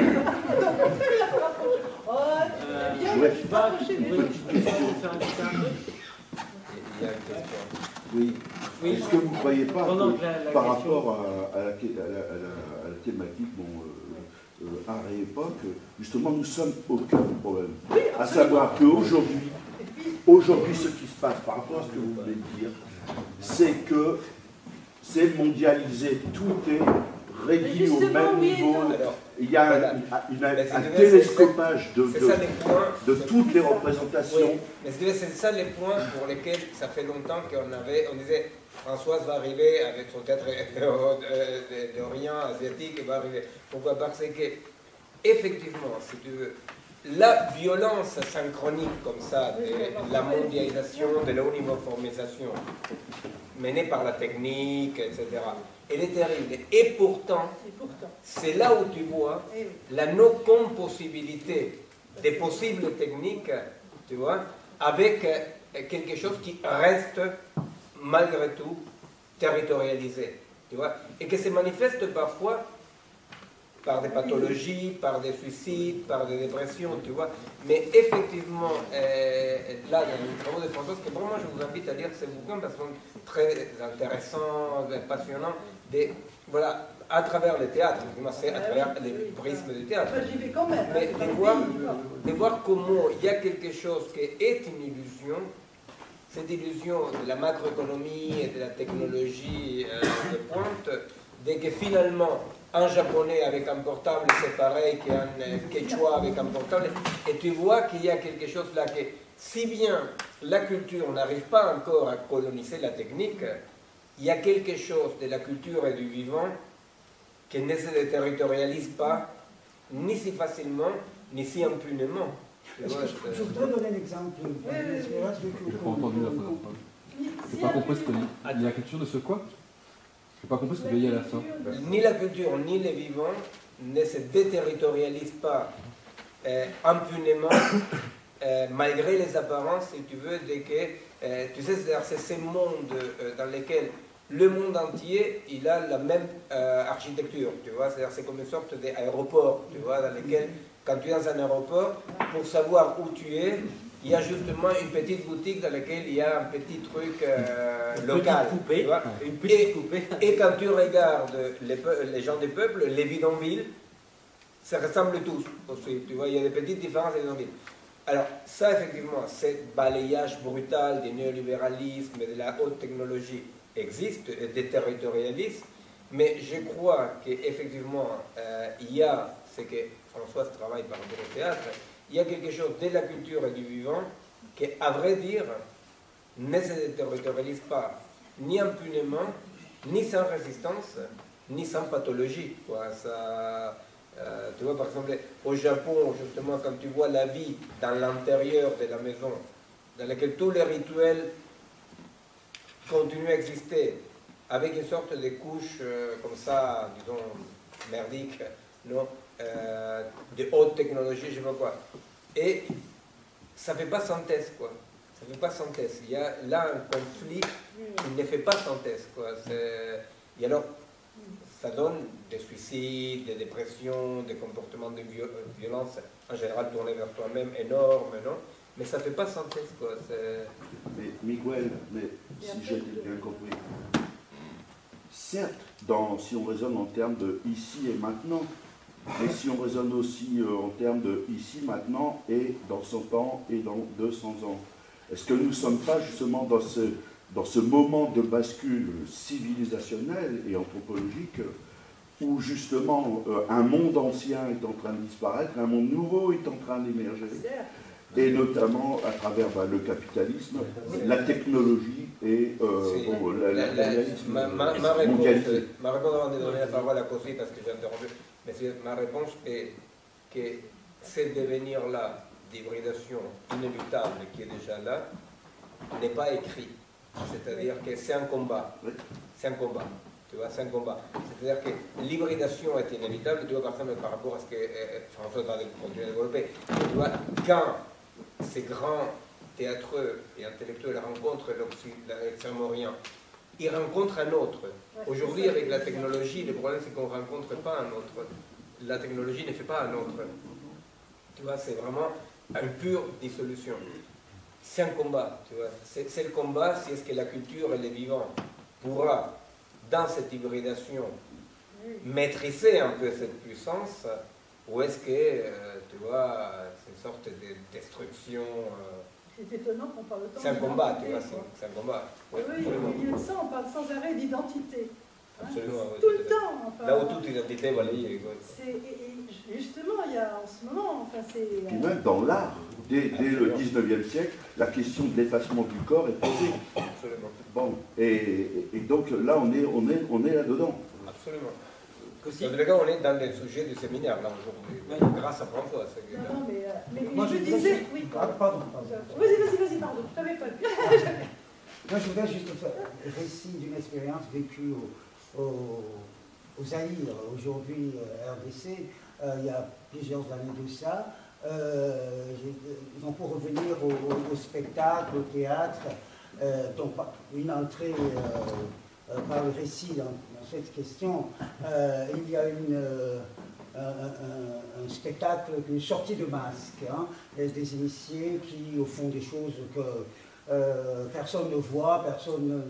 Speaker 2: Je sais pas, vous pouvez faire un petit peu.
Speaker 1: Il y a une question.
Speaker 3: Oui. Est-ce que vous ne croyez pas
Speaker 2: Pendant
Speaker 3: que
Speaker 2: que la
Speaker 3: par
Speaker 2: question-
Speaker 3: rapport à la thématique art et époque, justement, nous sommes au cœur du problème. À savoir qu'aujourd'hui, ce qui se passe par rapport à ce que vous voulez dire, c'est que c'est mondialisé, tout est réduit au même niveau. Il y a un télescopage de toutes les représentations.
Speaker 1: Oui, mais c'est ça les points pour lesquels ça fait longtemps on disait Françoise va arriver avec son théâtre d'Orient asiatique, elle va arriver. Pourquoi? Parce que, effectivement, si tu veux, la violence synchronique comme ça, de la mondialisation, de l'uniformisation, menée par la technique, etc., elle est terrible. Et pourtant, c'est là où tu vois la non-compossibilité des possibles techniques, tu vois, avec quelque chose qui reste malgré tout territorialisé, tu vois, et qui se manifeste parfois par des pathologies, par des suicides, par des dépressions, tu vois. Mais effectivement, là, dans les travaux de Françoise, que vraiment je vous invite à lire ces bouquins parce qu'ils sont très intéressants, passionnants. Voilà, à travers le théâtre, c'est à travers les prismes du théâtre.
Speaker 6: J'y vais quand même.
Speaker 1: Mais de voir comment il y a quelque chose qui est une illusion, cette illusion de la macroéconomie et de la technologie de pointe, dès que finalement un japonais avec un portable c'est pareil qu'un quechua avec un portable, et tu vois qu'il y a quelque chose là que, si bien la culture n'arrive pas encore à coloniser la technique, il y a quelque chose de la culture et du vivant qui ne se déterritorialise pas ni si facilement, ni si impunément.
Speaker 9: Je voudrais donner un exemple.
Speaker 7: J'ai pas entendu la fin. J'ai pas compris ce que dit. La culture de ce quoi? J'ai pas compris ce que tu veillais à la fin.
Speaker 1: Ni la culture ni les vivants ne se déterritorialisent pas impunément, malgré les apparences, si tu veux, dès que, tu sais, c'est ces mondes dans lesquels le monde entier, il a la même architecture, tu vois, c'est comme une sorte d'aéroport, tu vois, dans lequel, quand tu es dans un aéroport, pour savoir où tu es, il y a justement une petite boutique dans laquelle il y a un petit truc local.
Speaker 2: Poupée,
Speaker 1: tu vois.
Speaker 2: une petite poupée.
Speaker 1: Et quand tu regardes les gens des peuples, les bidonvilles, ça ressemble tous aussi, tu vois, il y a des petites différences des bidonvilles. Alors, ça, effectivement, ce balayage brutal du néolibéralisme et de la haute technologie existe et déterritorialise, mais je crois qu'effectivement, il y a, c'est que Françoise travaille par rapport au théâtre, il y a quelque chose de la culture et du vivant qui, à vrai dire, ne se déterritorialise pas ni impunément, ni sans résistance, ni sans pathologie. Quoi. Ça, tu vois, par exemple, au Japon, justement, quand tu vois la vie dans l'intérieur de la maison, dans laquelle tous les rituels continuent à exister, avec une sorte de couche comme ça, disons, merdique, non, de haute technologie, je ne sais pas quoi. Et ça ne fait pas synthèse, quoi. Ça ne fait pas synthèse. Il y a là un conflit qui ne fait pas synthèse, quoi. Et alors, ça donne des suicides, des dépressions, des comportements de violence, en général tournés vers toi-même, énormes, non? Mais ça ne fait pas synthèse, quoi.
Speaker 3: Mais Miguel, si j'ai bien compris, certes, si on raisonne en termes de ici et maintenant, mais si on raisonne aussi en termes de ici, maintenant et dans 100 ans et dans 200 ans, est-ce que nous ne sommes pas justement dans ce moment de bascule civilisationnel et anthropologique où justement un monde ancien est en train de disparaître, un monde nouveau est en train d'émerger, et notamment à travers le capitalisme, la technologie et l'impérialisme.
Speaker 1: Ma réponse avant de donner la parole à Cosy parce que j'ai interrompu, mais ma réponse est que ce devenir-là d'hybridation inéluctable qui est déjà là n'est pas écrit. C'est-à-dire que c'est un combat. C'est un combat. Tu vois, c'est un combat. C'est-à-dire que l'hybridation est inévitable. Tu vois, par exemple, par rapport à ce que François va continuer à développer. Tu vois, quand ces grands théâtreux et intellectuels rencontrent l'extrême-orient, ils rencontrent un autre. Aujourd'hui, avec la technologie, le problème, c'est qu'on ne rencontre pas un autre. La technologie ne fait pas un autre. Tu vois, c'est vraiment une pure dissolution. C'est un combat, tu vois. C'est le combat si est-ce que la culture et les vivants pourra, dans cette hybridation, maîtriser un peu cette puissance, ou est-ce que, tu vois, c'est une sorte de destruction.
Speaker 6: C'est étonnant qu'on parle autant.
Speaker 1: C'est un combat, tu vois, c'est un combat.
Speaker 6: Oui, au milieu de ça, on parle sans arrêt d'identité.
Speaker 1: Absolument.
Speaker 6: Hein, tout le temps. Enfin,
Speaker 1: là où toute identité va lier.
Speaker 6: Et justement, il y a en ce moment, enfin, c'est.
Speaker 3: Puis même dans l'art, dès le 19e siècle, la question de l'effacement du corps est posée.
Speaker 1: Absolument.
Speaker 3: Bon, et donc là, on est là-dedans.
Speaker 1: Absolument. Dans tous les cas, on est dans le sujet du séminaire, là, aujourd'hui, grâce à François.
Speaker 6: Non, mais
Speaker 9: moi,
Speaker 6: je disais... Oui,
Speaker 9: pardon.
Speaker 6: Vas-y, pardon, je t'avais pas vu.
Speaker 9: Moi, je voudrais juste faire un récit d'une expérience vécue au Zaïre, aujourd'hui RDC, il y a plusieurs années de ça. Donc, pour revenir au spectacle, au théâtre, donc une entrée par le récit dans cette question, il y a un spectacle, une sortie de masque, hein, des initiés qui, au fond, des choses que personne ne voit, personne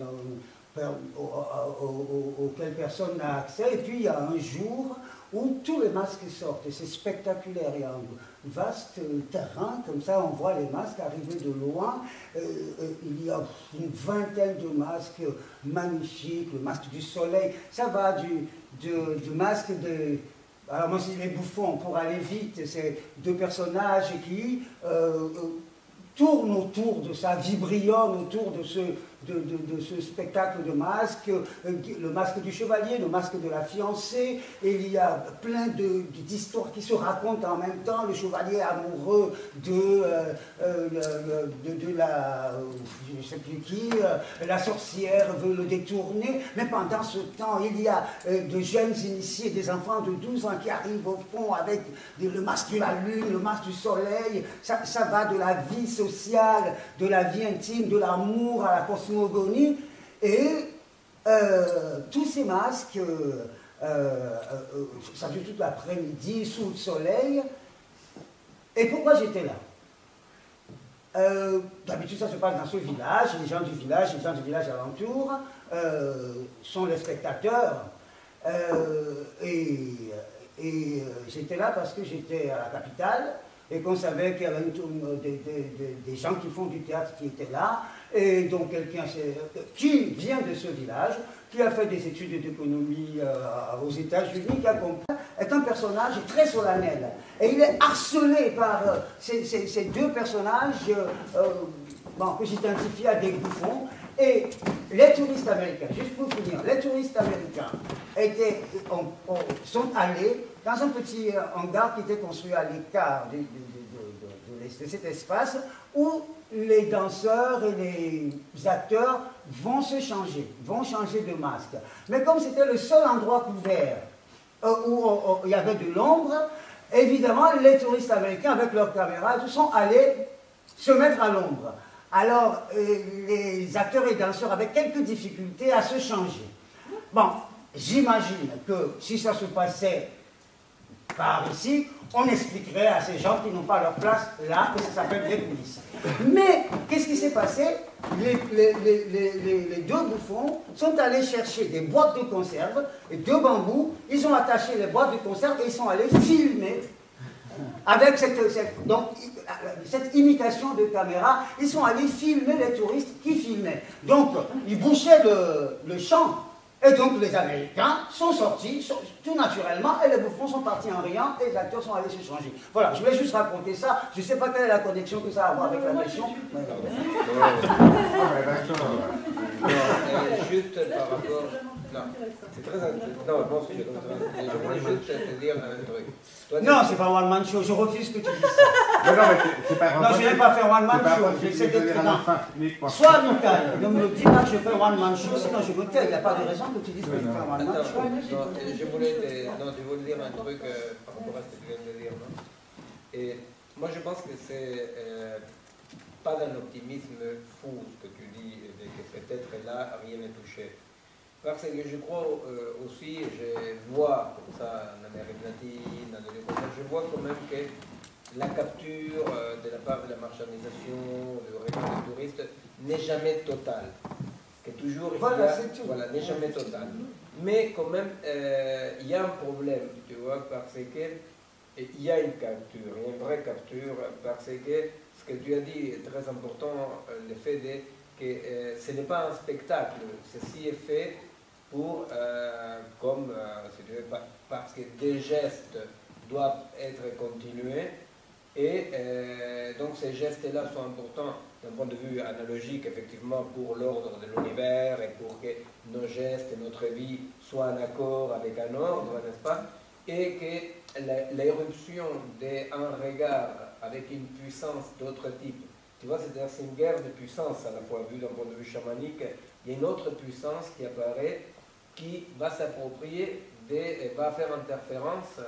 Speaker 9: auquel personne n'a accès. Et puis il y a un jour où tous les masques sortent. C'est spectaculaire. Il y a un vaste terrain, comme ça on voit les masques arriver de loin. Il y a une vingtaine de masques magnifiques, le masque du soleil. Ça va du masque de... Alors moi c'est les bouffons, pour aller vite, c'est deux personnages qui tournent autour de ça, vibrillonnent autour de ce spectacle de masques, le masque du chevalier, le masque de la fiancée, et il y a plein d'histoires qui se racontent en même temps. Le chevalier amoureux de la, je ne sais plus qui, la sorcière veut le détourner, mais pendant ce temps, il y a de jeunes initiés, des enfants de 12 ans qui arrivent au fond avec le masque de la lune, le masque du soleil. Ça va de la vie sociale, de la vie intime, de l'amour à la cosmogonie. Et tous ces masques, ça dure toute l'après-midi sous le soleil. Et pourquoi j'étais là? D'habitude, ça se passe dans ce village. Les gens du village alentour sont les spectateurs. Et j'étais là parce que j'étais à la capitale et qu'on savait qu'il y avait des gens qui font du théâtre qui étaient là. Et donc quelqu'un qui vient de ce village, qui a fait des études d'économie aux États-Unis, qui est un personnage très solennel. Et il est harcelé par ces deux personnages que j'identifie à des bouffons. Et les touristes américains, juste pour finir, les touristes américains sont allés dans un petit hangar qui était construit à l'écart de cet espace où les danseurs et les acteurs vont changer de masque. Mais comme c'était le seul endroit couvert où il y avait de l'ombre, évidemment, les touristes américains, avec leurs caméras, sont allés se mettre à l'ombre. Alors, les acteurs et danseurs avaient quelques difficultés à se changer. Bon, j'imagine que si ça se passait par ici, on expliquerait à ces gens qui n'ont pas leur place là, que ça s'appelle des coulisses. Mais, qu'est-ce qui s'est passé? Les deux bouffons sont allés chercher des boîtes de conserve et deux bambous, ils ont attaché les boîtes de conserve et ils sont allés filmer. Avec cette imitation de caméra, ils sont allés filmer les touristes qui filmaient. Donc, ils bouchaient le champ. Et donc, les Américains sont sortis tout naturellement et les bouffons sont partis en riant et les acteurs sont allés se changer. Voilà, je voulais juste raconter ça. Je ne sais pas quelle est la connexion que ça a à voir avec la question.
Speaker 1: Juste par rapport... Non, c'est très intéressant. Non, bon, je voulais juste te dire un truc.
Speaker 9: Non, c'est pas un one-man show, je refuse que tu dises ça.
Speaker 8: Non, mais c'est pas
Speaker 9: non, je n'ai pas fait un one-man show, j'essaie d'être non. Soit amical, ne me dis pas que je fais un one-man show, sinon je me tais, il n'y a pas de raison que tu dises que je fais un one-man show.
Speaker 1: Je voulais dire un truc par rapport à ce que tu viens de dire. Non? Et moi, je pense que c'est pas d'un optimisme fou ce que tu dis, que peut-être là, rien n'est touché. Parce que je crois aussi, je vois comme ça en Amérique latine, je vois quand même que la capture de la part de la marchandisation, du réseau des touristes n'est jamais totale. Que toujours voilà, n'est jamais totale. Mais quand même, il y a un problème, tu vois, parce que il y a une capture, une vraie capture, parce que ce que tu as dit est très important, le fait que ce n'est pas un spectacle, ceci est fait pour, si tu veux, parce que des gestes doivent être continués et donc ces gestes-là sont importants d'un point de vue analogique, effectivement, pour l'ordre de l'univers et pour que nos gestes et notre vie soient en accord avec un ordre, n'est-ce pas? Et que l'éruption d'un regard avec une puissance d'autre type, tu vois, c'est une guerre de puissance à la fois vue d'un point de vue chamanique, il y a une autre puissance qui apparaît qui va s'approprier, va faire interférence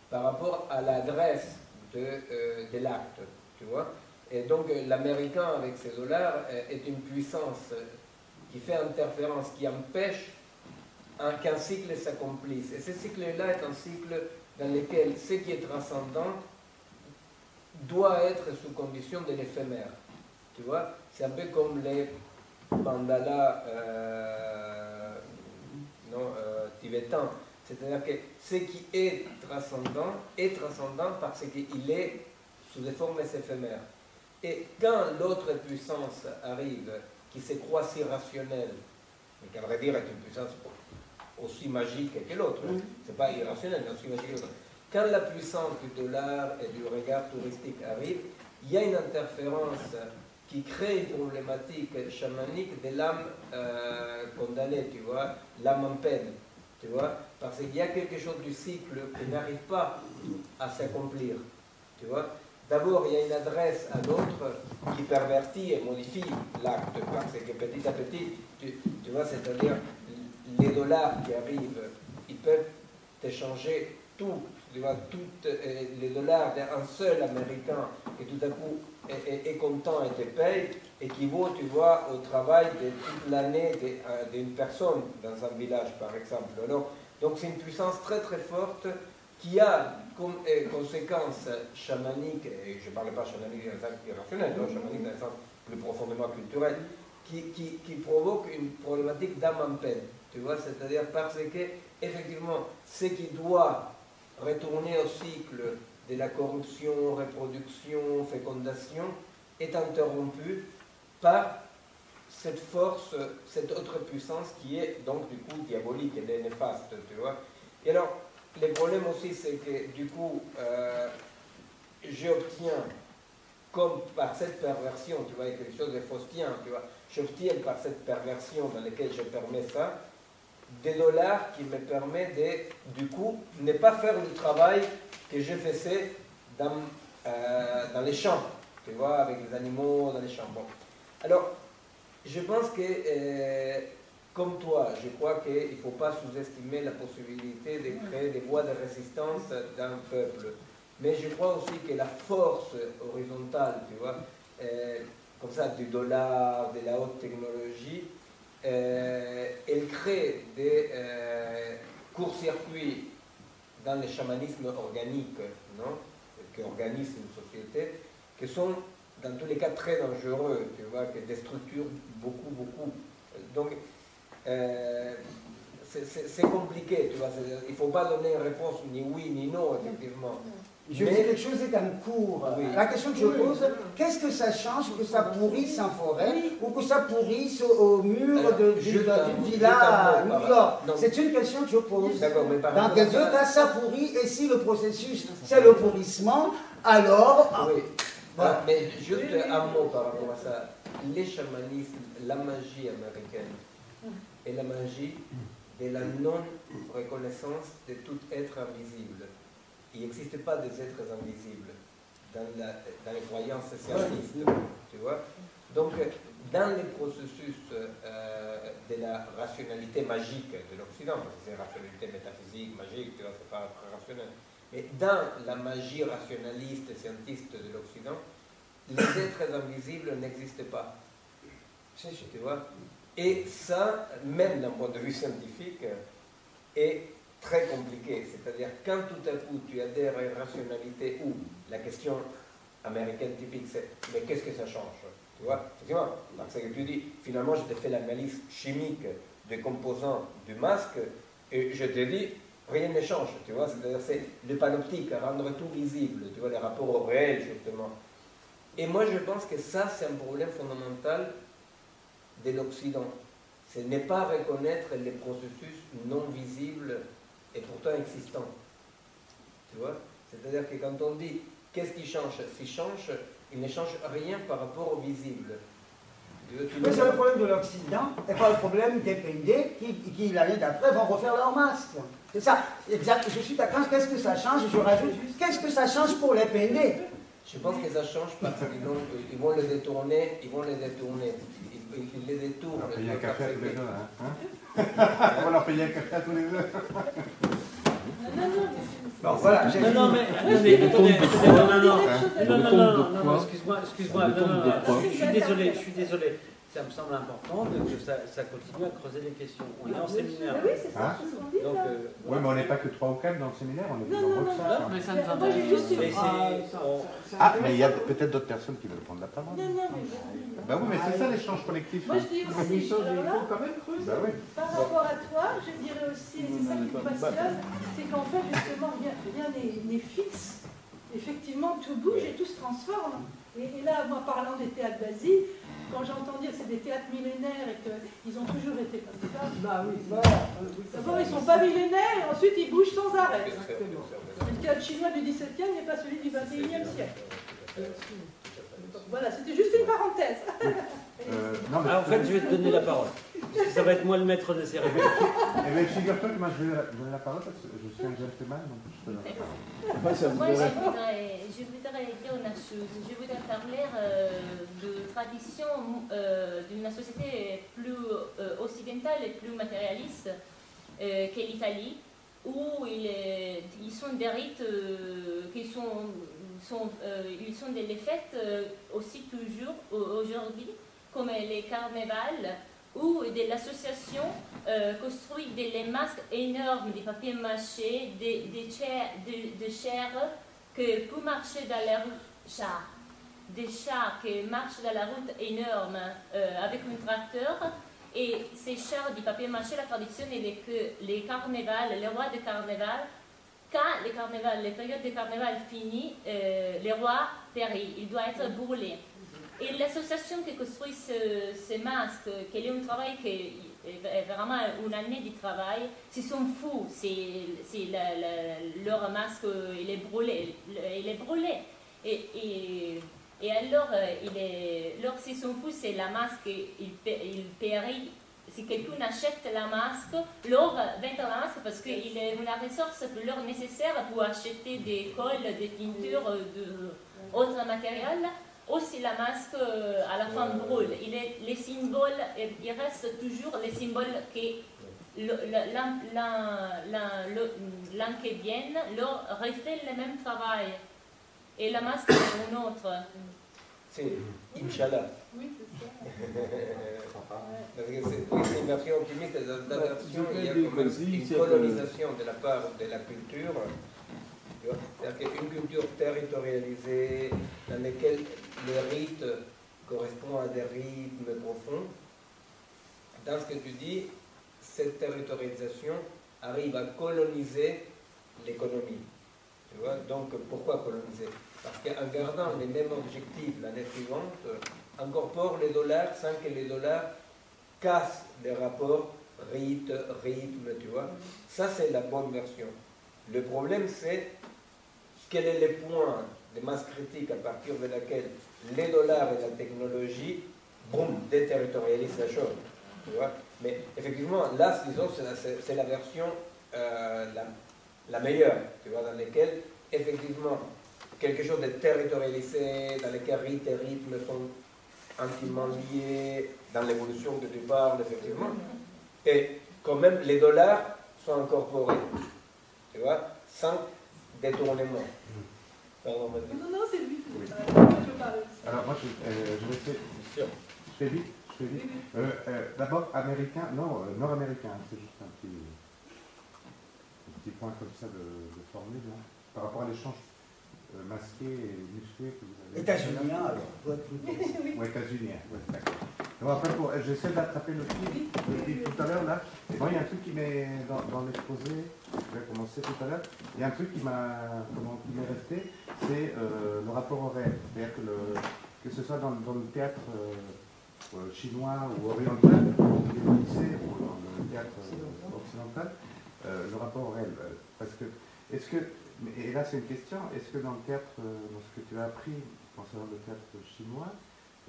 Speaker 1: par rapport à l'adresse de l'acte, tu vois. Et donc l'Américain avec ses dollars est une puissance qui fait interférence, qui empêche qu'un cycle s'accomplisse. Et ce cycle-là est un cycle dans lequel ce qui est transcendant doit être sous condition de l'éphémère. Tu vois, c'est un peu comme les mandalas est un. C'est-à-dire que ce qui est transcendant parce qu'il est sous des formes éphémères. Et quand l'autre puissance arrive, qui se croit si rationnelle, mais qu'à vrai dire est une puissance aussi magique que l'autre, c'est pas irrationnel, mais aussi magique que l'autre. Quand la puissance du dollar et du regard touristique arrive, il y a une interférence qui crée une problématique chamanique de l'âme condamnée, tu vois, l'âme en peine, tu vois, parce qu'il y a quelque chose du cycle qui n'arrive pas à s'accomplir, tu vois. D'abord, il y a une adresse à l'autre qui pervertit et modifie l'acte, parce que petit à petit, tu vois, c'est-à-dire les dollars qui arrivent, ils peuvent échanger tout, tu vois, tous les dollars d'un seul Américain qui tout à coup est content et te paye, équivaut, tu vois, au travail de toute l'année d'une personne dans un village, par exemple. Alors, donc c'est une puissance très très forte qui a comme conséquence chamanique, et je ne parle pas chamanique dans le sens irrationnel, non, chamanique dans le sens plus profondément culturel, qui provoque une problématique d'âme en peine, tu vois, c'est-à-dire parce que, effectivement, ce qui doit retourner au cycle de la corruption, reproduction, fécondation, est interrompu par cette force, cette autre puissance qui est donc du coup diabolique, elle est néfaste, tu vois. Et alors, le problème aussi, c'est que du coup, j'obtiens, comme par cette perversion, tu vois, quelque chose de faustien, tu vois, j'obtiens par cette perversion dans laquelle je permets ça, des dollars qui me permettent de, du coup, ne pas faire le travail que je faisais dans les champs, tu vois, avec les animaux dans les champs. Bon. Alors, je pense que, comme toi, je crois qu'il ne faut pas sous-estimer la possibilité de créer des voies de résistance d'un peuple. Mais je crois aussi que la force horizontale, tu vois, comme ça, du dollar, de la haute technologie, elle crée des courts-circuits dans le chamanisme organique, non, qui organise une société, qui sont dans tous les cas très dangereux, tu vois, qui déstructurent beaucoup, beaucoup. Donc, c'est compliqué, tu vois, il ne faut pas donner une réponse ni oui ni non, effectivement.
Speaker 9: Je dis quelque chose est en cours. Oui. La question que je pose, qu'est-ce que ça change que ça pourrisse en forêt ou que ça pourrisse au mur d'une villa à New York? C'est une question que je pose. Dans les deux cas, ça pourrit, et si le processus, c'est le pourrissement, alors...
Speaker 1: Oui. Voilà. Mais juste un mot par rapport à ça. Les chamanismes, la magie américaine et la magie de la non-reconnaissance de tout être invisible. Il n'existe pas des êtres invisibles dans les croyances scientifiques, tu vois. Donc, dans les processus de la rationalité magique de l'Occident, parce que c'est rationalité métaphysique, magique, tu vois, c'est pas très rationnel, mais dans la magie rationaliste et scientiste de l'Occident, les êtres invisibles n'existent pas. Tu vois. Et ça, même d'un point de vue scientifique, est très compliqué. C'est-à-dire, quand tout à coup tu adhères à une rationalité où la question américaine typique, c'est mais qu'est-ce que ça change? Tu vois, effectivement, parce que tu dis, finalement, je te fais l'analyse chimique des composants du masque et je te dis, rien ne change, tu vois, c'est-à-dire c'est le panoptique, rendre tout visible, tu vois, les rapports au réel, justement. Et moi, je pense que ça, c'est un problème fondamental de l'Occident. Ce n'est pas reconnaître les processus non visibles et pourtant existants. Tu vois? C'est-à-dire que quand on dit, qu'est-ce qui change? S'il change, il ne change rien par rapport au visible.
Speaker 9: Mais c'est le problème de l'Occident, et pas le problème des pays qui l'année d'après, vont refaire leur masque. C'est ça, exact. Je suis d'accord, qu'est-ce que ça change? Je rajoute, qu'est-ce que ça change pour les PND?
Speaker 1: Je pense que ça change parce qu'ils vont les détourner, ils les détournent.
Speaker 8: On va payer un café à tous les deux, hein? On va leur payer un café à tous les deux.
Speaker 9: Bon, voilà,
Speaker 2: non, mais attendez, non, excuse-moi, je suis désolé. ça me semble important que ça continue à creuser les questions. On est en séminaire.
Speaker 6: Oui, c'est ça,
Speaker 8: Hein?
Speaker 6: c'est ce qu'on dit
Speaker 2: Donc,
Speaker 6: là.
Speaker 8: Oui, mais on n'est pas que 3 ou 4 dans le séminaire, on est plus
Speaker 6: Non, non,
Speaker 8: nombreux que
Speaker 6: non,
Speaker 8: ça.
Speaker 6: non.
Speaker 2: mais ça
Speaker 6: Mais
Speaker 2: nous
Speaker 6: moi, j'ai
Speaker 2: intéresse.
Speaker 6: juste une-
Speaker 2: Mais
Speaker 8: Mais il y a peut-être d'autres personnes qui veulent prendre la parole.
Speaker 6: Non, non, mais vas-y.
Speaker 8: Bah oui, mais c'est ça l'échange collectif.
Speaker 6: Moi, je dis aussi, alors
Speaker 4: Il
Speaker 6: là,
Speaker 4: faut quand même creuser.
Speaker 8: Bah oui.
Speaker 6: par rapport à toi, je dirais aussi, et c'est ça qui me passionne, c'est qu'en fait, justement, rien n'est fixe. Effectivement, tout bouge et tout se transforme. Et là, moi, parlant des théâtres d'Asie, quand j'entends dire que c'est des théâtres millénaires et qu'ils ont toujours été comme ça,
Speaker 5: Bah oui,
Speaker 6: voilà.
Speaker 5: oui, ça
Speaker 6: D'abord,
Speaker 5: va.
Speaker 6: ils ne sont pas millénaires et ensuite, ils bougent sans arrêt.
Speaker 5: Exactement.
Speaker 6: Le théâtre chinois du XVIIe n'est pas celui du XXIe siècle. Voilà, c'était juste une parenthèse.
Speaker 8: Non, mais
Speaker 2: Ah, en fait, je vais te donner la parole. Parce que ça va être moi le maître des cérémonies.
Speaker 8: Eh bien, figure-toi que moi je vais donner la parole parce que je suis un gentleman, donc je te donne la parole.
Speaker 10: Moi, je voudrais dire une chose. Je voudrais parler de tradition d'une société plus occidentale et plus matérialiste qu'est l'Italie, où ils sont des rites qui ils sont des fêtes aussi toujours aujourd'hui, comme les carnavals, où de l'association construit des masques énormes de papier mâché, de chair que peut marcher dans la route, des chars qui marchent dans la route énorme avec un tracteur. Et ces chars de papier mâché, la tradition est que les carnavals, les rois de carnaval, quand les périodes de carnaval finissent, le roi périt, il doit être brûlé. Et l'association qui construit ces masques, qui est un travail qui est vraiment une année de travail, ils sont fous. Leur masque, il est brûlé. Et alors, s'ils sont fous, c'est la masque, il périt. Si quelqu'un achète la masque, leur vendre la masque parce qu'il est une ressource leur nécessaire pour acheter des colles, des peintures, d'autres matériels. Aussi la masque à la fin brûle. Les symboles, il reste toujours les symboles qui l'an qui vient leur refait le même travail. Et la masque est une autre.
Speaker 1: C'est Inch'Allah.
Speaker 6: Oui, c'est ça.
Speaker 1: Parce que c'est une version optimiste, dans la version, il y a comme une colonisation de la part de la culture. C'est-à-dire qu'une culture territorialisée dans laquelle le rite correspond à des rythmes profonds. Dans ce que tu dis, cette territorialisation arrive à coloniser l'économie. Tu vois? Donc pourquoi coloniser? Parce qu'en gardant les mêmes objectifs l'année suivante, incorpore les dollars sans que les dollars cassent les rapports rythme, tu vois. Ça, c'est la bonne version. Le problème, c'est quel est le point de masse critique à partir de laquelle les dollars et la technologie, boum, déterritorialisent la chose. Tu vois. Mais effectivement, là, disons, c'est la version la meilleure, tu vois, dans laquelle, effectivement, quelque chose de territorialisé, dans lequel rite et rythme sont intimement liés dans l'évolution que tu parles, effectivement. Et quand même, les dollars sont incorporés, tu vois, sans détournement. Pardon, vas-y.
Speaker 6: Non, c'est lui.
Speaker 8: Oui.
Speaker 6: Je parle.
Speaker 8: Alors moi je vais essayer. Je fais vite. D'abord américain, non, nord-américain, c'est juste un petit point comme ça de formule, hein, par rapport à l'échange masqué et musclé que vous avez.
Speaker 9: États-Unien, alors, pour être plus précis.
Speaker 8: Ou états-unien, ouais, d'accord. Donc après, j'essaie d'attraper le fil depuis tout à l'heure là. Et moi, il y a un truc qui m'est dans l'exposé, je vais commencer tout à l'heure. Il y a un truc qui m'est resté, c'est le rapport au réel. C'est-à-dire que ce soit dans le théâtre chinois ou oriental, ou au lycée, ou dans le théâtre occidental, le rapport au réel. Parce que, et là c'est une question, est-ce que dans le théâtre, dans ce que tu as appris concernant le théâtre chinois,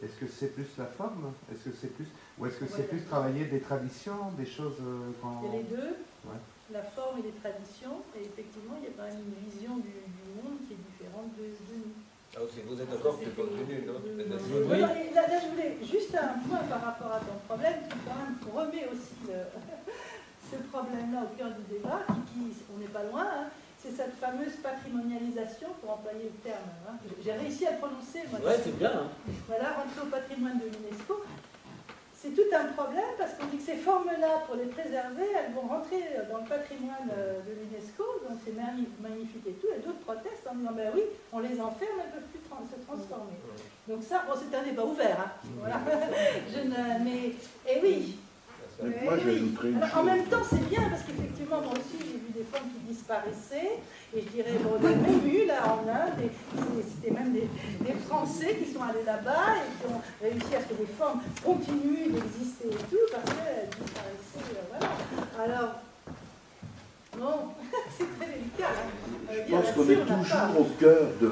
Speaker 8: est-ce que c'est plus la forme? Est-ce que c'est plus, ou est-ce que c'est plus travailler des traditions, des choses quand...
Speaker 6: Il y a les deux,
Speaker 8: ouais.
Speaker 6: La forme et les traditions, et effectivement, il y a quand même une vision du monde qui est différente de nous.
Speaker 1: Ah, aussi, vous êtes d'accord que c'est contenu, non?
Speaker 6: Oui. Là, je voulais juste un point par rapport à ton problème, qui quand même remet aussi ce problème-là au cœur du débat, on n'est pas loin, hein. C'est cette fameuse patrimonialisation, pour employer le terme. Hein. J'ai réussi à le prononcer. Moi,
Speaker 2: ouais, c'est bien. Hein.
Speaker 6: Voilà, rentrer au patrimoine de l'UNESCO. c'est tout un problème parce qu'on dit que ces formes-là, pour les préserver, elles vont rentrer dans le patrimoine de l'UNESCO, donc c'est magnifique et tout, et d'autres protestent en disant ben oui, on les enferme, elles ne peuvent plus se transformer. Donc ça, bon, c'est un débat ouvert, hein. Voilà. Et oui.
Speaker 3: Moi, j'ajouterais une chose.
Speaker 6: En même temps, c'est bien parce qu'effectivement, moi aussi, j'ai vu des formes qui disparaissaient. Et je dirais, bon, on a même eu là en Inde, c'était même des Français qui sont allés là-bas et qui ont réussi à ce que des formes continuent d'exister et tout parce qu'elles disparaissaient. Voilà. Alors, non, c'est très délicat. Hein.
Speaker 3: Je pense qu'on est toujours au cœur du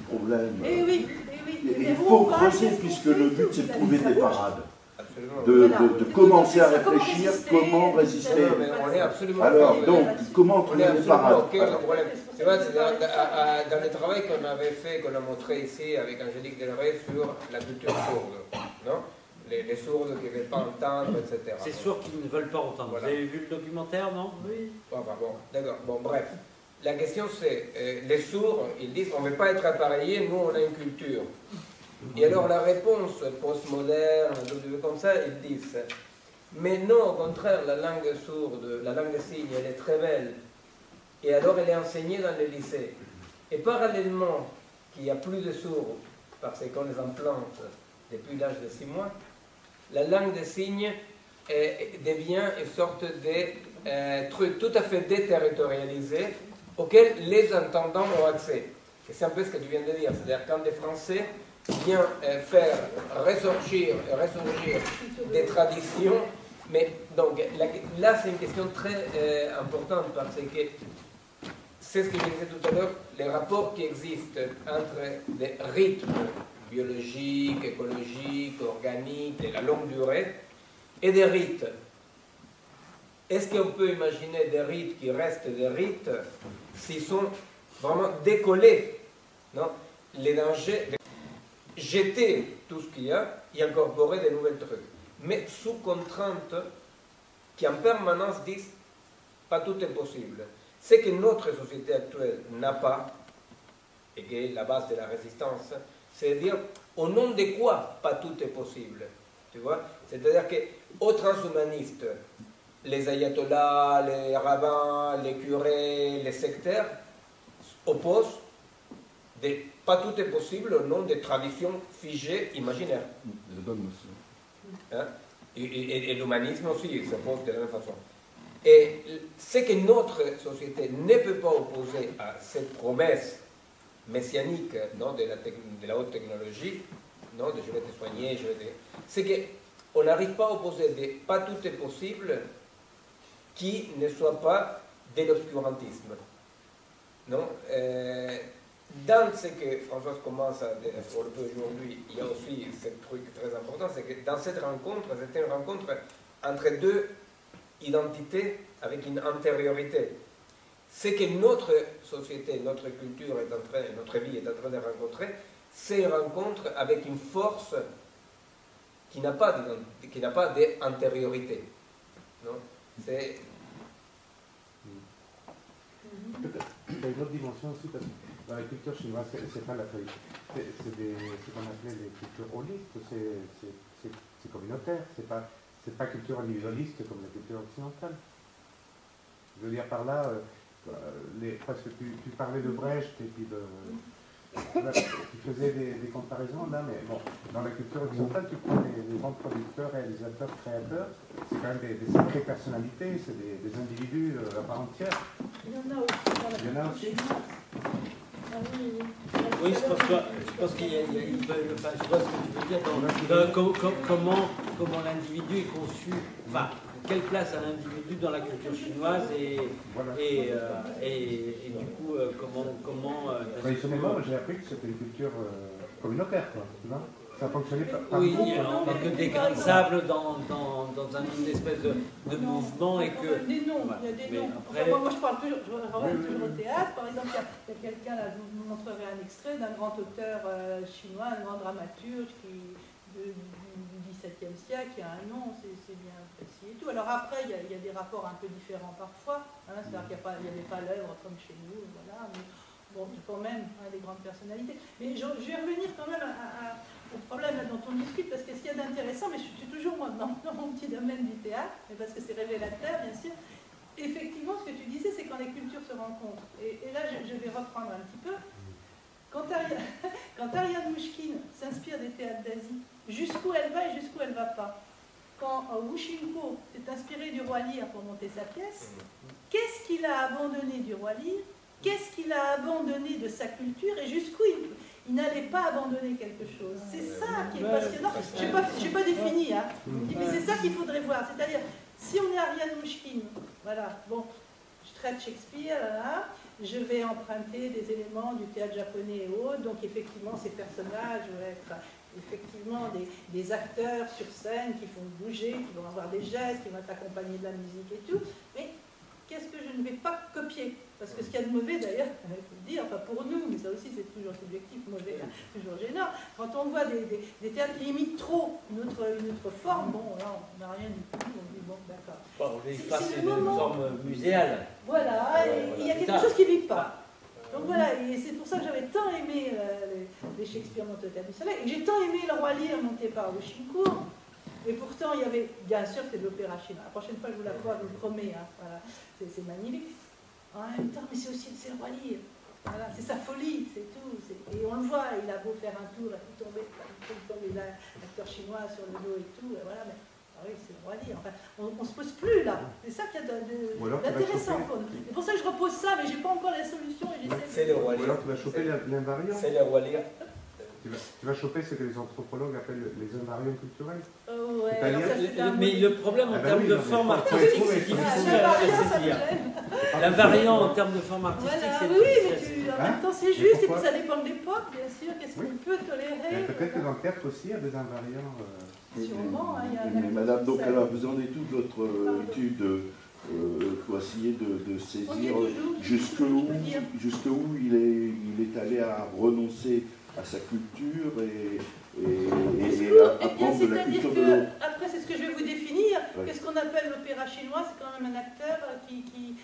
Speaker 3: problème.
Speaker 6: Eh oui,
Speaker 3: Il faut creuser puisque le but c'est de trouver des parades. De commencer à réfléchir comment résister. Alors, donc, comment trouver des parades?
Speaker 1: Tu vois, dans le travail qu'on avait fait, qu'on a montré ici avec Angélique Delray sur la culture sourde, non? Les sourds qui ne veulent pas entendre, etc.
Speaker 2: C'est sûr qu'ils ne veulent pas entendre. Voilà. Vous avez vu le documentaire, non?
Speaker 6: Oui.
Speaker 1: Enfin, bon, d'accord. Bon, bref. La question c'est, les sourds, ils disent on ne veut pas être appareillés, nous on a une culture. Et alors la réponse postmoderne, comme ça, ils disent, mais non, au contraire, la langue sourde, la langue signe, elle est très belle. Et alors elle est enseignée dans les lycées. Et parallèlement, qu'il n'y a plus de sourds, parce qu'on les implante depuis l'âge de 6 mois, la langue des signes devient une sorte de truc tout à fait déterritorialisé auquel les entendants ont accès. Et c'est un peu ce que tu viens de dire, c'est-à-dire quand des Français viennent faire ressurgir des traditions, mais donc là c'est une question très importante parce que c'est ce que je disais tout à l'heure, les rapports qui existent entre des rythmes biologiques, écologiques, organiques, de la longue durée, et des rites. Est-ce qu'on peut imaginer des rites qui restent des rites s'ils sont vraiment décollés, non? Les dangers, jeter tout ce qu'il y a et incorporer des nouvelles trucs, mais sous contrainte qui en permanence disent pas tout est possible. Ce que notre société actuelle n'a pas, et qui est la base de la résistance, c'est de dire au nom de quoi pas tout est possible. Tu vois? C'est-à-dire qu'aux transhumanistes, les ayatollahs, les rabbins, les curés, les sectaires opposent des pas tout est possible au nom des traditions figées, imaginaires.
Speaker 7: Le dogme aussi.
Speaker 1: Hein? Et l'humanisme aussi s'oppose de la même façon. Et ce que notre société ne peut pas opposer à cette promesse messianique, non, de la haute technologie, non, de je vais te soigner, c'est qu'on n'arrive pas à opposer des pas tout est possible qui ne soit pas de l'obscurantisme. Non, dans ce que Françoise commence à développer aujourd'hui, il y a aussi ce truc très important, c'est que dans cette rencontre, c'était une rencontre entre deux identités avec une antériorité. Ce que notre société, notre culture est en train, notre vie est en train de rencontrer, c'est une rencontre avec une force qui n'a pas d'antériorité. Non, c'est...
Speaker 8: Peut-être il y a une autre dimension aussi, parce que dans la culture chinoise, c'est pas la feuille. C'est ce qu'on appelait les cultures holistes, c'est communautaire, c'est pas culture individualiste comme la culture occidentale. Je veux dire par là, parce que tu parlais de Brecht et puis tu faisais des comparaisons là, mais bon, dans la culture occidentale, tu prends les grands producteurs, réalisateurs, créateurs, c'est quand même des sacrées personnalités, c'est des individus à part entière.
Speaker 6: Il y en a aussi.
Speaker 8: Il y en a aussi.
Speaker 2: Oui, je pense qu'il y a, je vois ce que tu veux dire, comment l'individu est conçu, enfin, quelle place a l'individu dans la culture chinoise et du coup, comment
Speaker 8: traditionnellement, j'ai appris que c'était une culture communautaire, quoi, tu vois. Ça fonctionnait pas.
Speaker 2: Oui, on n'est que des grains de sable dans une espèce de mouvement et que...
Speaker 6: Il y a des noms.
Speaker 2: Après...
Speaker 6: Enfin, moi, je parle toujours au théâtre. Par exemple, il y a quelqu'un, là, je vous montrerai un extrait d'un grand auteur chinois, un grand dramaturge du XVIIe siècle, qui a un nom, c'est bien précis et tout. Alors après, il y a des rapports un peu différents parfois. Hein, c'est-à-dire qu'il n'y avait pas l'œuvre comme chez nous. Voilà, mais bon, quand même, des grandes personnalités. Mais je vais revenir quand même au problème là, dont on discute, parce que ce qu'il y a d'intéressant, mais je suis toujours moi, dans mon petit domaine du théâtre, mais parce que c'est révélateur, bien sûr. Effectivement, ce que tu disais, c'est quand les cultures se rencontrent. Et là, je vais reprendre un petit peu. Quand Ariane Mouchkine s'inspire des théâtres d'Asie, jusqu'où elle va et jusqu'où elle ne va pas. Quand Wu Xingguo s'est inspiré du roi Lear pour monter sa pièce, qu'est-ce qu'il a abandonné du roi Lear? Qu'est-ce qu'il a abandonné de sa culture et jusqu'où il n'allait pas abandonner quelque chose? C'est ça qui est passionnant. Je n'ai pas défini, hein. Mais c'est ça qu'il faudrait voir. C'est-à-dire, si on est Ariane Mouchkine, voilà, bon, je traite Shakespeare, là, je vais emprunter des éléments du théâtre japonais et autres, donc effectivement, ces personnages vont être effectivement des acteurs sur scène qui font bouger, qui vont avoir des gestes, qui vont être accompagnés de la musique et tout, mais qu'est-ce que je ne vais pas copier? Parce que ce qu'il y a de mauvais d'ailleurs, il faut le dire, enfin pour nous, mais ça aussi c'est toujours subjectif, mauvais, hein, toujours gênant, quand on voit des théâtres qui imitent trop une autre forme, bon là on n'a rien du tout, on dit bon d'accord.
Speaker 2: Bon, on est face à une forme muséale.
Speaker 6: Voilà, il y a quelque chose qui ne vit pas. Donc voilà, et c'est pour ça que j'avais tant aimé les Shakespeare montés au Théâtre du Soleil, et que j'ai tant aimé le roi Lear monté par Wu Xingguo. Et pourtant, il y avait, bien sûr, c'est de l'opéra chinois. La prochaine fois, je vous la vois, je vous le promets. Hein, voilà. C'est magnifique. En même temps, mais c'est aussi le roi Lear. Voilà, c'est sa folie, c'est tout. Et on le voit, il a beau faire un tour, il tomber l'acteur chinois sur le dos et tout. Et voilà, mais oui, c'est le roi Lear. Enfin, on ne se pose plus là. C'est ça qu'il y a d'intéressant. C'est pour ça que je repose ça, mais je n'ai pas encore la solution.
Speaker 1: C'est le roi Lear.
Speaker 8: Ou alors tu vas choper l'invariant.
Speaker 1: C'est le roi Lear.
Speaker 8: Tu vas choper ce que les anthropologues appellent les invariants culturels.
Speaker 6: Ouais,
Speaker 2: mais le problème en termes de forme artistique, c'est difficile à saisir. L'invariant en termes de forme artistique, c'est difficile.
Speaker 6: Oui, mais en même temps c'est juste, et puis ça dépend de l'époque, bien sûr, qu'est-ce qu'on peut tolérer.
Speaker 8: Peut-être que dans le théâtre aussi, il y a des invariants.
Speaker 6: Sûrement, il y a un
Speaker 3: mais madame, donc alors vous en êtes toute votre étude pour essayer de saisir jusqu'où il est allé à renoncer à sa culture et à apprendre de la culture de l'autre.
Speaker 6: Après, c'est ce que je vais vous définir. Ouais. Qu'est-ce qu'on appelle l'opéra chinois? C'est quand même un acteur qui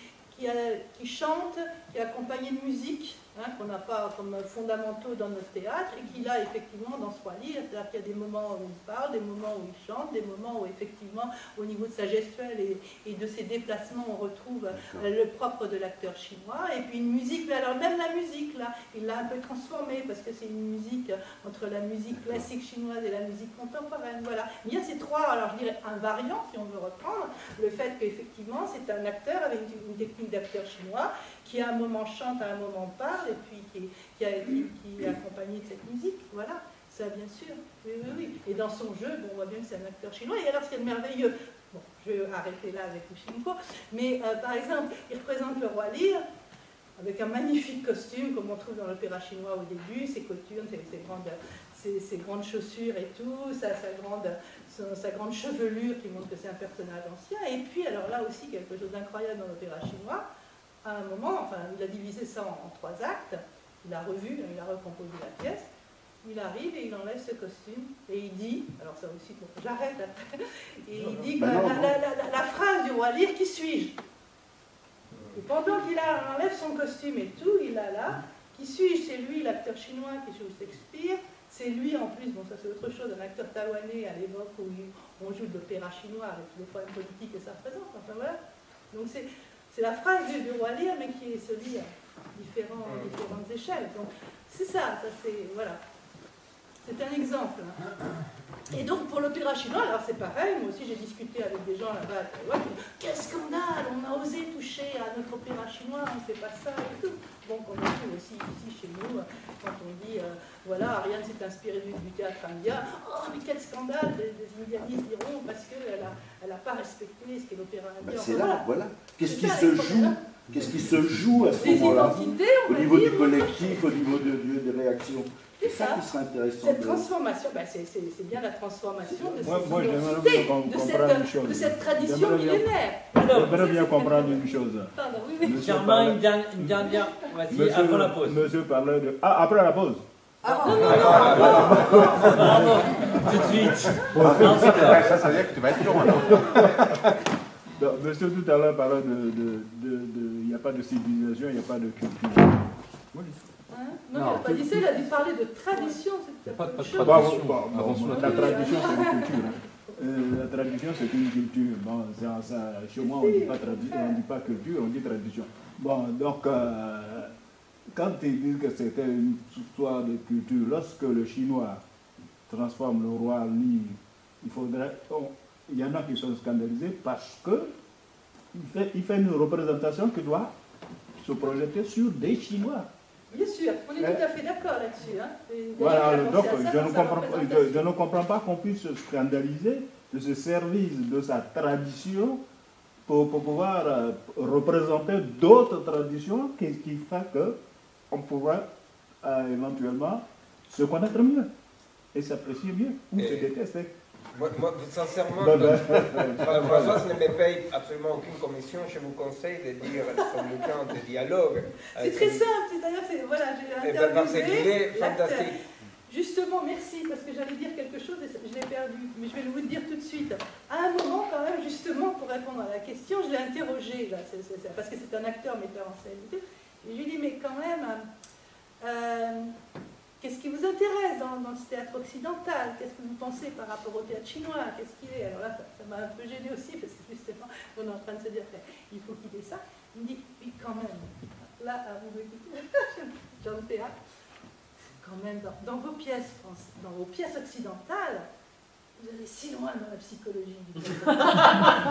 Speaker 6: chante, qui est accompagné de musique, hein, qu'on n'a pas comme fondamentaux dans notre théâtre, et qui là, effectivement, dans ce roi Lear, c'est-à-dire qu'il y a des moments où il parle, des moments où il chante, des moments où, effectivement, au niveau de sa gestuelle et de ses déplacements, on retrouve le propre de l'acteur chinois, et puis une musique, alors même la musique, là, il l'a un peu transformée, parce que c'est une musique entre la musique classique chinoise et la musique contemporaine, voilà. Il y a ces trois, alors je dirais, invariants, si on veut reprendre, le fait qu'effectivement, c'est un acteur avec une technique d'acteur chinois, qui à un moment chante, à un moment parle, et puis qui est accompagné de cette musique, voilà, ça bien sûr, oui. Et dans son jeu, bon, on voit bien que c'est un acteur chinois, et alors ce qui est merveilleux, bon, je vais arrêter là avec Wu Xingguo, mais par exemple, il représente le roi Lear, avec un magnifique costume, comme on trouve dans l'opéra chinois au début, ses costumes, ses grandes chaussures et tout, sa grande chevelure qui montre que c'est un personnage ancien, et puis alors là aussi quelque chose d'incroyable dans l'opéra chinois, à un moment, enfin il a divisé ça en 3 actes, il a revu, il a recomposé la pièce, il arrive et il enlève ce costume, et il dit, alors ça aussi, bon, j'arrête après, et il dit la phrase du roi Lear, qui suis-je? Et pendant qu'il enlève son costume et tout, il a là, qui suis-je? C'est lui, l'acteur chinois qui joue Shakespeare, c'est lui en plus, bon ça c'est autre chose, un acteur taïwanais à l'époque où on joue de l'opéra chinois avec tous les problèmes politiques que ça représente, enfin voilà. Donc c'est la phrase du roi Lear, mais qui est celui à différentes échelles. Donc c'est ça c'est, voilà. C'est un exemple. Et donc pour l'opéra chinois, alors c'est pareil, moi aussi j'ai discuté avec des gens là-bas à Taïwan, quel scandale, on a osé toucher à notre opéra chinois, on ne fait pas ça et tout. Bon, on a vu aussi ici chez nous, quand on dit, voilà, Ariane s'est inspirée du théâtre indien, oh mais quel scandale, des indianistes diront, parce qu'elle n'a pas respecté ce qu'est l'opéra indien.
Speaker 3: C'est là, voilà. Qu'est-ce qui se joue à ce moment-là, au niveau du collectif, au niveau des réactions? C'est ça qui serait intéressant.
Speaker 6: Cette transformation, ben c'est bien la transformation de cette tradition millénaire.
Speaker 11: J'aimerais bien comprendre une chose.
Speaker 6: Pardon, oui.
Speaker 2: Germain, une dernière, vas-y, avant la pause.
Speaker 11: Monsieur parlait de... Ah, après la pause.
Speaker 2: Non, tout de suite.
Speaker 8: Ça veut dire que tu vas être long alors.
Speaker 11: Monsieur tout à l'heure parlait il n'y a pas de civilisation, il n'y a pas de culture.
Speaker 6: Hein? Non, il n'a pas dit ça, il a dû parler de tradition.
Speaker 7: Il n'y a pas de
Speaker 11: Bon,
Speaker 7: tradition.
Speaker 11: bon,
Speaker 7: Avant
Speaker 11: bon,
Speaker 7: la
Speaker 11: la tradition, c'est une culture. La tradition, c'est une culture. Bon, chez moi, on ne dit pas culture, on dit tradition. Bon, donc, quand ils disent que c'était une histoire de culture, lorsque le Chinois transforme le roi Li, il y en a qui sont scandalisés parce qu'il fait une représentation qui doit se projeter sur des Chinois.
Speaker 6: Bien sûr, on est tout à fait d'accord là-dessus. Hein.
Speaker 11: Voilà, donc je ne comprends pas qu'on puisse se scandaliser de ce service de sa tradition pour pouvoir représenter d'autres traditions qui fait qu'on pourrait éventuellement se connaître mieux et s'apprécier mieux ou se détester.
Speaker 1: Moi, sincèrement, Françoise ne me paye absolument aucune commission. Je vous conseille de lire son bouquin de dialogue.
Speaker 6: C'est très simple, c'est-à-dire, voilà, j'ai
Speaker 1: interviewé l'acteur.
Speaker 6: Justement, merci, parce que j'allais dire quelque chose et je l'ai perdu, mais je vais vous le dire tout de suite. À un moment, quand même, justement, pour répondre à la question, je l'ai interrogé, là, parce que c'est un acteur metteur en scène. Et je lui ai dit, mais quand même, qu'est-ce qui vous intéresse dans ce théâtre occidental? Qu'est-ce que vous pensez par rapport au théâtre chinois? Qu'est-ce qu'il est? Alors là, ça m'a un peu gêné aussi, parce que justement, on est en train de se dire qu'il faut quitter ça. Il me dit, oui, quand même. Là, vous écoutez, dans le théâtre, quand même, dans vos pièces occidentales, vous allez si loin dans la psychologie.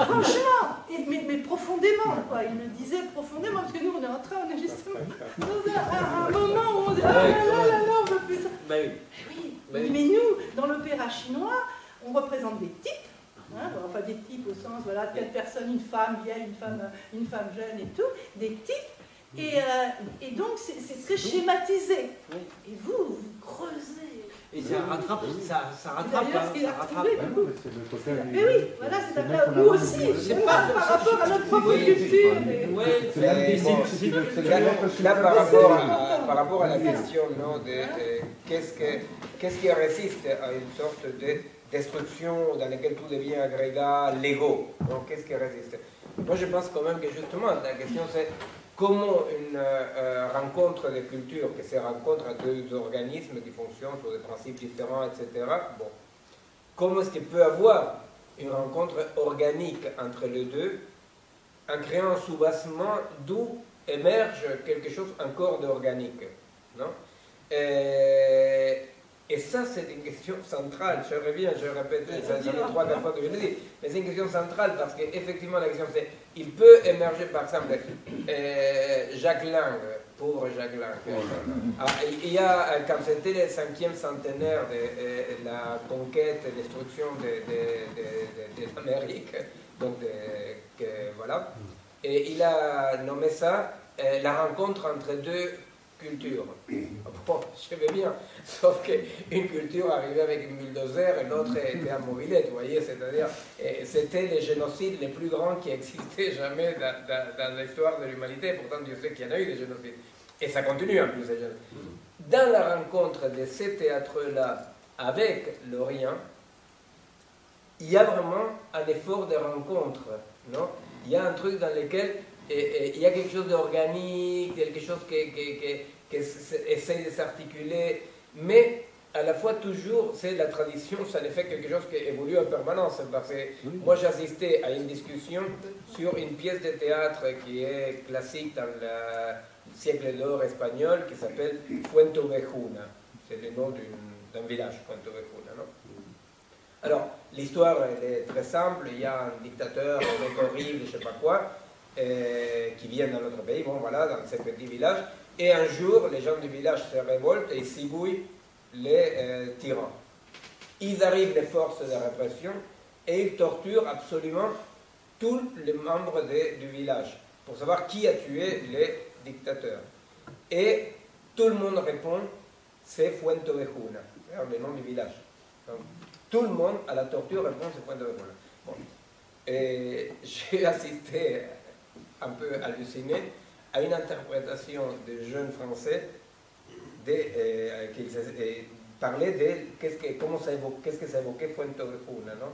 Speaker 6: Franchement, mais profondément, quoi. Il me disait profondément, parce que nous, on est justement dans un moment où on dit, ah là, on veut plus ça. Mais nous, dans l'opéra chinois, on représente des types, hein, enfin des types au sens, voilà, telle personne, une femme vieille, une femme jeune et tout, des types. Et donc, c'est très schématisé. Et vous creusez.
Speaker 2: Et ça rattrape, ça rattrape.
Speaker 1: Mais oui, voilà, c'est après nous aussi. C'est pas par rapport à notre propre culture. Là, par rapport à la question, non, de qu'est-ce qui résiste à une sorte de destruction dans laquelle tout devient agrégat, l'ego. Qu'est-ce qui résiste? Moi, je pense quand même que justement, la question c'est comment une rencontre de cultures, que se rencontre à deux organismes qui fonctionnent sur des principes différents, etc., bon, comment est-ce qu'il peut avoir une rencontre organique entre les deux, en créant un soubassement d'où émerge quelque chose encore d'organique, non? Et ça, c'est une question centrale. Je reviens, je répète, ça fait 3-4 fois que je le dis, mais c'est une question centrale parce qu'effectivement, la question c'est, il peut émerger, par exemple, Jacques Lang, pauvre Jacques Lang. Il y a, quand c'était le 5e centenaire de la conquête et destruction de l'Amérique, donc voilà, et il a nommé ça la rencontre entre deux culture. Bon, je vais bien, sauf qu'une culture arrivait avec une bulldozer et l'autre était en mobilette, vous voyez, c'est-à-dire, c'était les génocides les plus grands qui existaient jamais dans l'histoire de l'humanité, pourtant Dieu sait qu'il y en a eu des génocides. Et ça continue en plus, ces génocides. Dans la rencontre de ces théâtres-là avec l'Orient, il y a vraiment un effort de rencontre, non? Il y a un truc dans lequel il y a quelque chose d'organique, quelque chose qui essaie de s'articuler, mais à la fois toujours, c'est la tradition, ça ne fait quelque chose qui évolue en permanence. Parce que moi, j'assistais à une discussion sur une pièce de théâtre qui est classique dans le siècle d'or espagnol, qui s'appelle Fuentovejuna. C'est le nom d'un village, Fuentovejuna, non? Alors, l'histoire, elle est très simple. Il y a un dictateur, un mec horrible, je ne sais pas quoi, qui vient dans notre pays, bon voilà, dans ce petit village, et un jour, les gens du village se révoltent et cibouillent les tyrans. Ils arrivent, les forces de répression, et ils torturent absolument tous les membres du village, pour savoir qui a tué les dictateurs. Et tout le monde répond, c'est Fuentovejuna, c'est le nom du village. Donc, tout le monde à la torture répond, c'est Fuentovejuna. Bon. Et j'ai assisté un peu halluciné à une interprétation de jeunes Français qui parlaient de qu'est-ce que ça évoquait Fuentovejuna, non?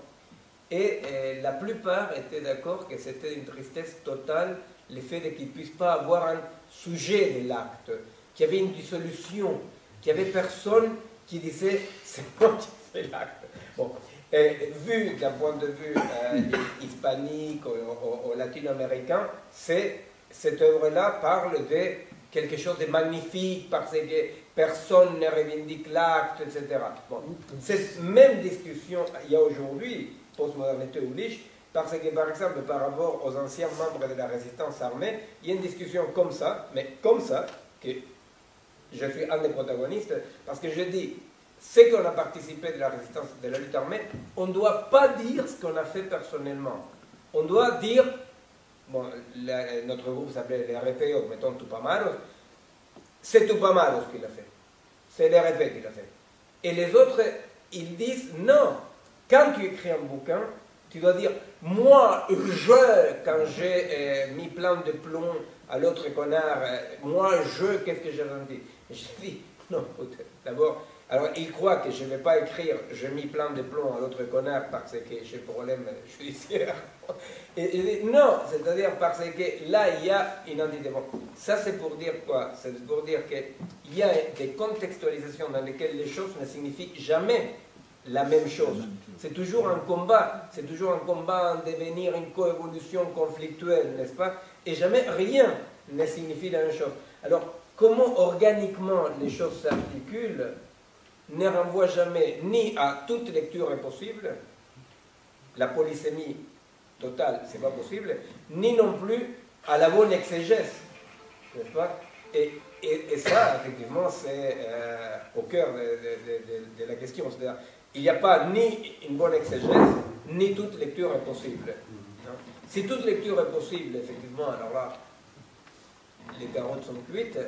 Speaker 1: Et la plupart étaient d'accord que c'était une tristesse totale le fait qu'ils ne puissent pas avoir un sujet de l'acte. qu'il y avait une dissolution, qu'il n'y avait personne qui disait c'est moi qui fais l'acte. Bon. Vu d'un point de vue hispanique ou latino-américain, cette œuvre-là parle de quelque chose de magnifique parce que personne ne revendique l'acte, etc. Bon. Cette même discussion, il y a aujourd'hui, postmodernité oblige, parce que par exemple par rapport aux anciens membres de la résistance armée, il y a une discussion comme ça, mais comme ça, que je suis un des protagonistes, parce que je dis, c'est qu'on a participé de la résistance, de la lutte armée, on ne doit pas dire ce qu'on a fait personnellement. On doit dire, bon, notre groupe s'appelait les RPO, mettons Tupamaros, c'est Tupamaros qui l'a fait. C'est les RP qui l'a fait. Et les autres, ils disent, non, quand tu écris un bouquin, tu dois dire, moi, quand j'ai mis plein de plomb à l'autre connard, qu'est-ce que j'ai dit? Je dis, non, d'abord, alors il croit que je ne vais pas écrire, j'ai mis plein de plomb à l'autre connard parce que j'ai problème judiciaire. Et non, c'est-à-dire parce que là, il y a une entité. Bon, ça, c'est pour dire quoi? C'est pour dire qu'il y a des contextualisations dans lesquelles les choses ne signifient jamais la même chose. C'est toujours un combat, en devenir une coévolution conflictuelle, n'est-ce pas? Et jamais rien ne signifie la même chose. Alors, comment organiquement les choses s'articulent ne renvoie jamais ni à toute lecture est possible, la polysémie totale, c'est pas possible, ni non plus à la bonne exégèse, n'est-ce pas? Et ça, effectivement, c'est au cœur de la question. C'est-à-dire, il n'y a pas ni une bonne exégèse, ni toute lecture est possible. Si toute lecture est possible, effectivement, alors là, les carottes sont cuites,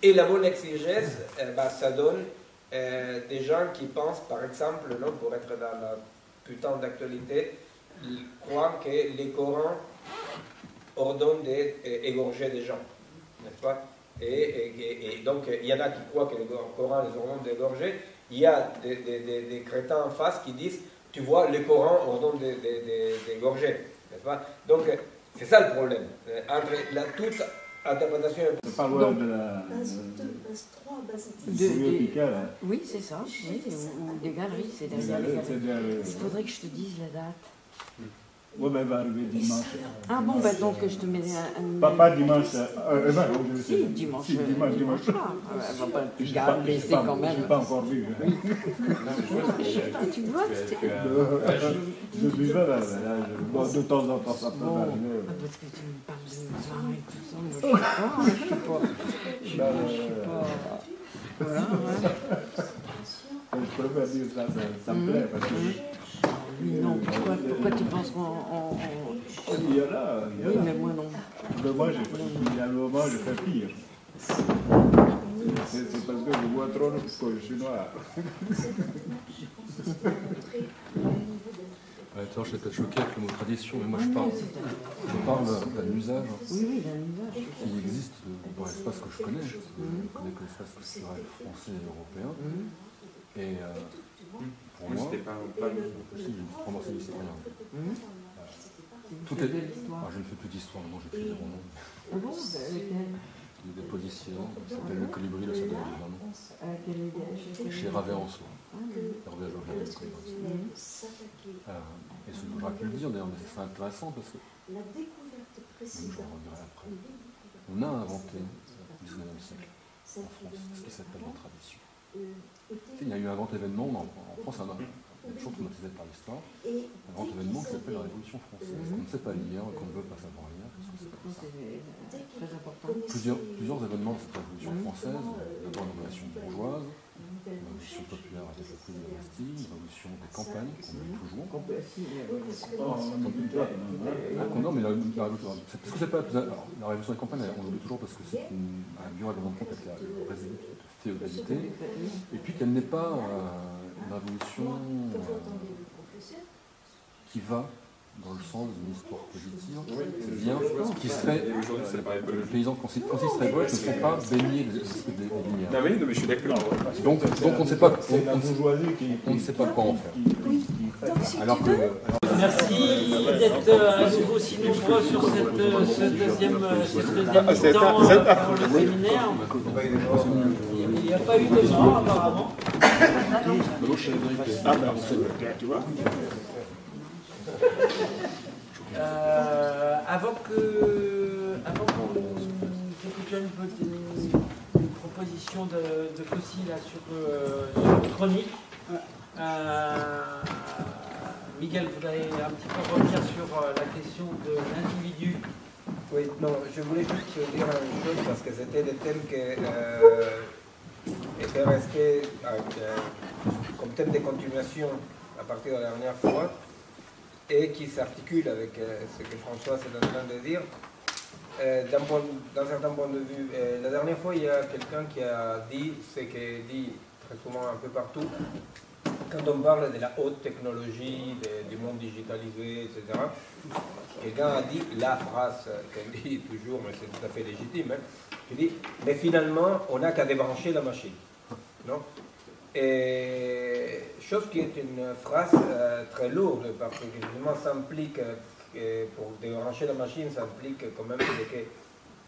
Speaker 1: et la bonne exégèse, ça donne des gens qui pensent, par exemple, non, pour être dans la putain d'actualité, croient que les Corans ordonnent d'égorger des gens, n'est-ce pas? Et donc, il y en a qui croient que le Coran les ordonne d'égorger. Il y a des crétins en face qui disent, tu vois, le Coran ordonne d'égorger, n'est-ce pas? Donc, c'est ça le problème. Entre toute interprétation...
Speaker 11: C'est pas loin de la...
Speaker 12: Oui, c'est ça. Oui, ou des galeries, c'est derrière les galeries. Il faudrait que je te dise la date.
Speaker 11: Oui, mais elle va arriver dimanche.
Speaker 12: Ah bon, bah donc je te mets un...
Speaker 11: Pas dimanche.
Speaker 12: Si, dimanche.
Speaker 11: Si, dimanche.
Speaker 12: Elle va pas te garder, c'est quand même...
Speaker 11: Je n'ai pas encore vu.
Speaker 12: Tu vois,
Speaker 11: je buvais, là, de temps en temps, ça peut m'arriver.
Speaker 12: Parce que tu me parles de vin et tout ça, moi je sais pas. Voilà,
Speaker 11: je préfère dire ça me plaît, parce que...
Speaker 12: Non, pourquoi tu penses qu'en...
Speaker 11: Il y en a.
Speaker 12: Oui, mais moi non.
Speaker 11: Mais moi, il y a un moment, je fais pire. C'est parce que je bois trop que je suis noir.
Speaker 7: Ouais, tu vois, je suis peut-être choqué avec le mot tradition, mais moi je parle d'un usage qui existe dans l'espace que je connais. Je connais que l'espace culturel français et européen. Et pour moi, je suis une formation d'historien. Tout est... je ne fais plus d'histoire, moi j'écris des romans. Des policiers, ça s'appelle Le Colibri, le soldat du Vernon. Chez Ravet-en-Sceaux. Hervé Joubert, Le Colibri. Et ce que j'aurais pu le dire d'ailleurs, mais c'est intéressant parce que, même je le redirai après, on a inventé au XIXe siècle en France ce qui s'appelle la tradition. Il y a eu un grand événement en France, un chose traumatisé par l'histoire, un grand événement qui s'appelle la Révolution française. On ne sait pas lire, qu'on ne veut pas savoir lire, parce que c'est comme ça. Plusieurs événements de cette Révolution française, d'abord une révolution bourgeoise, une révolution populaire avec la prise de la Bastille, une révolution des campagnes, qu'on aime toujours. Non, mais la révolution, parce que c'est pas la révolution des campagnes, on l'oublie toujours parce que c'est un dur règlement de compte avec la féodalité, et puis qu'elle n'est pas une révolution qui va dans le sens d'une histoire positive, c'est bien qui serait que le paysan consisterait ne sont pas baignés des lumières.
Speaker 13: Ah oui, non, mais je suis d'accord.
Speaker 7: Donc on ne sait pas quoi en faire. Alors que
Speaker 2: merci d'être à nouveau si nombreux sur ce deuxième mi-temps pour le séminaire. Il n'y a pas eu de mort apparemment. Avant qu'on écoute une proposition de Kossi là sur une chronique, Miguel voudrait un petit peu revenir sur la question de l'individu.
Speaker 1: Oui, non, je voulais juste dire une chose parce que c'était le thème qui était resté comme thème de continuation à partir de la dernière fois et qui s'articule avec ce que François est en train de dire. D'un certain point de vue, la dernière fois, il y a quelqu'un qui a dit ce qui est dit très souvent un peu partout, quand on parle de la haute technologie, du monde digitalisé, etc. Quelqu'un a dit la phrase qu'elle dit toujours, mais c'est tout à fait légitime, qui dit « mais finalement, on n'a qu'à débrancher la machine ». Non ? Et chose qui est une phrase très lourde, parce que finalement, ça implique, pour débrancher la machine, ça implique quand même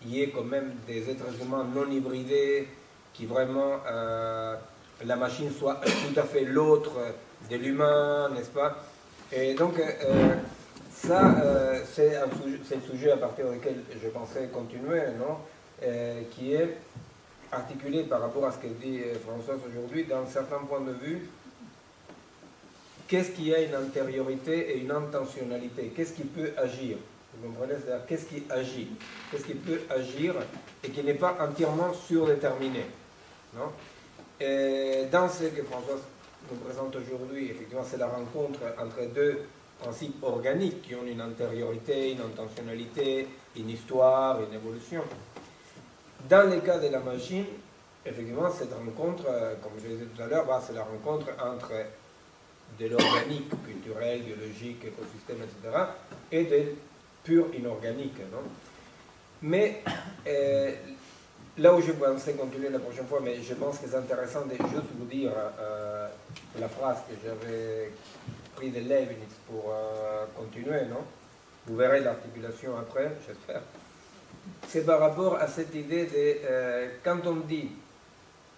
Speaker 1: qu'il y ait quand même des êtres humains non hybridés, qui vraiment, la machine soit tout à fait l'autre de l'humain, n'est-ce pas? Et donc, ça, c'est le sujet à partir duquel je pensais continuer, non? Qui est articulé par rapport à ce que dit François aujourd'hui, d'un certain point de vue, qu'est-ce qui a une antériorité et une intentionnalité? Qu'est-ce qui peut agir? Vous comprenez? C'est-à-dire, qu'est-ce qui agit? Qu'est-ce qui peut agir et qui n'est pas entièrement surdéterminé? Non? Et dans ce que François nous présente aujourd'hui, effectivement, c'est la rencontre entre deux principes organiques qui ont une antériorité, une intentionnalité, une histoire, une évolution. Dans le cas de la machine, effectivement, cette rencontre, comme je le disais tout à l'heure, c'est la rencontre entre de l'organique, culturel, biologique, écosystème, etc., et de pur inorganique. Non? Mais là où je pensais continuer la prochaine fois, mais je pense que c'est intéressant de juste vous dire la phrase que j'avais pris de Leibniz pour continuer, non? Vous verrez l'articulation après, j'espère. C'est par rapport à cette idée de quand on dit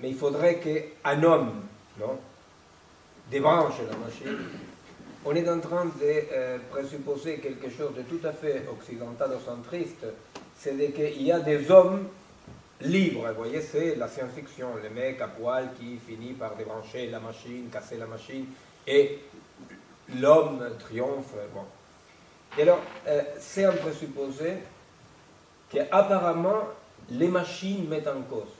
Speaker 1: mais il faudrait qu'un homme, non, débranche la machine, on est en train de présupposer quelque chose de tout à fait occidentalocentriste, c'est qu'il y a des hommes libres, vous voyez, c'est la science-fiction, le mec à poil qui finit par débrancher la machine, casser la machine, et l'homme triomphe. Bon. Et alors, c'est un présupposé qu'apparemment les machines mettent en cause.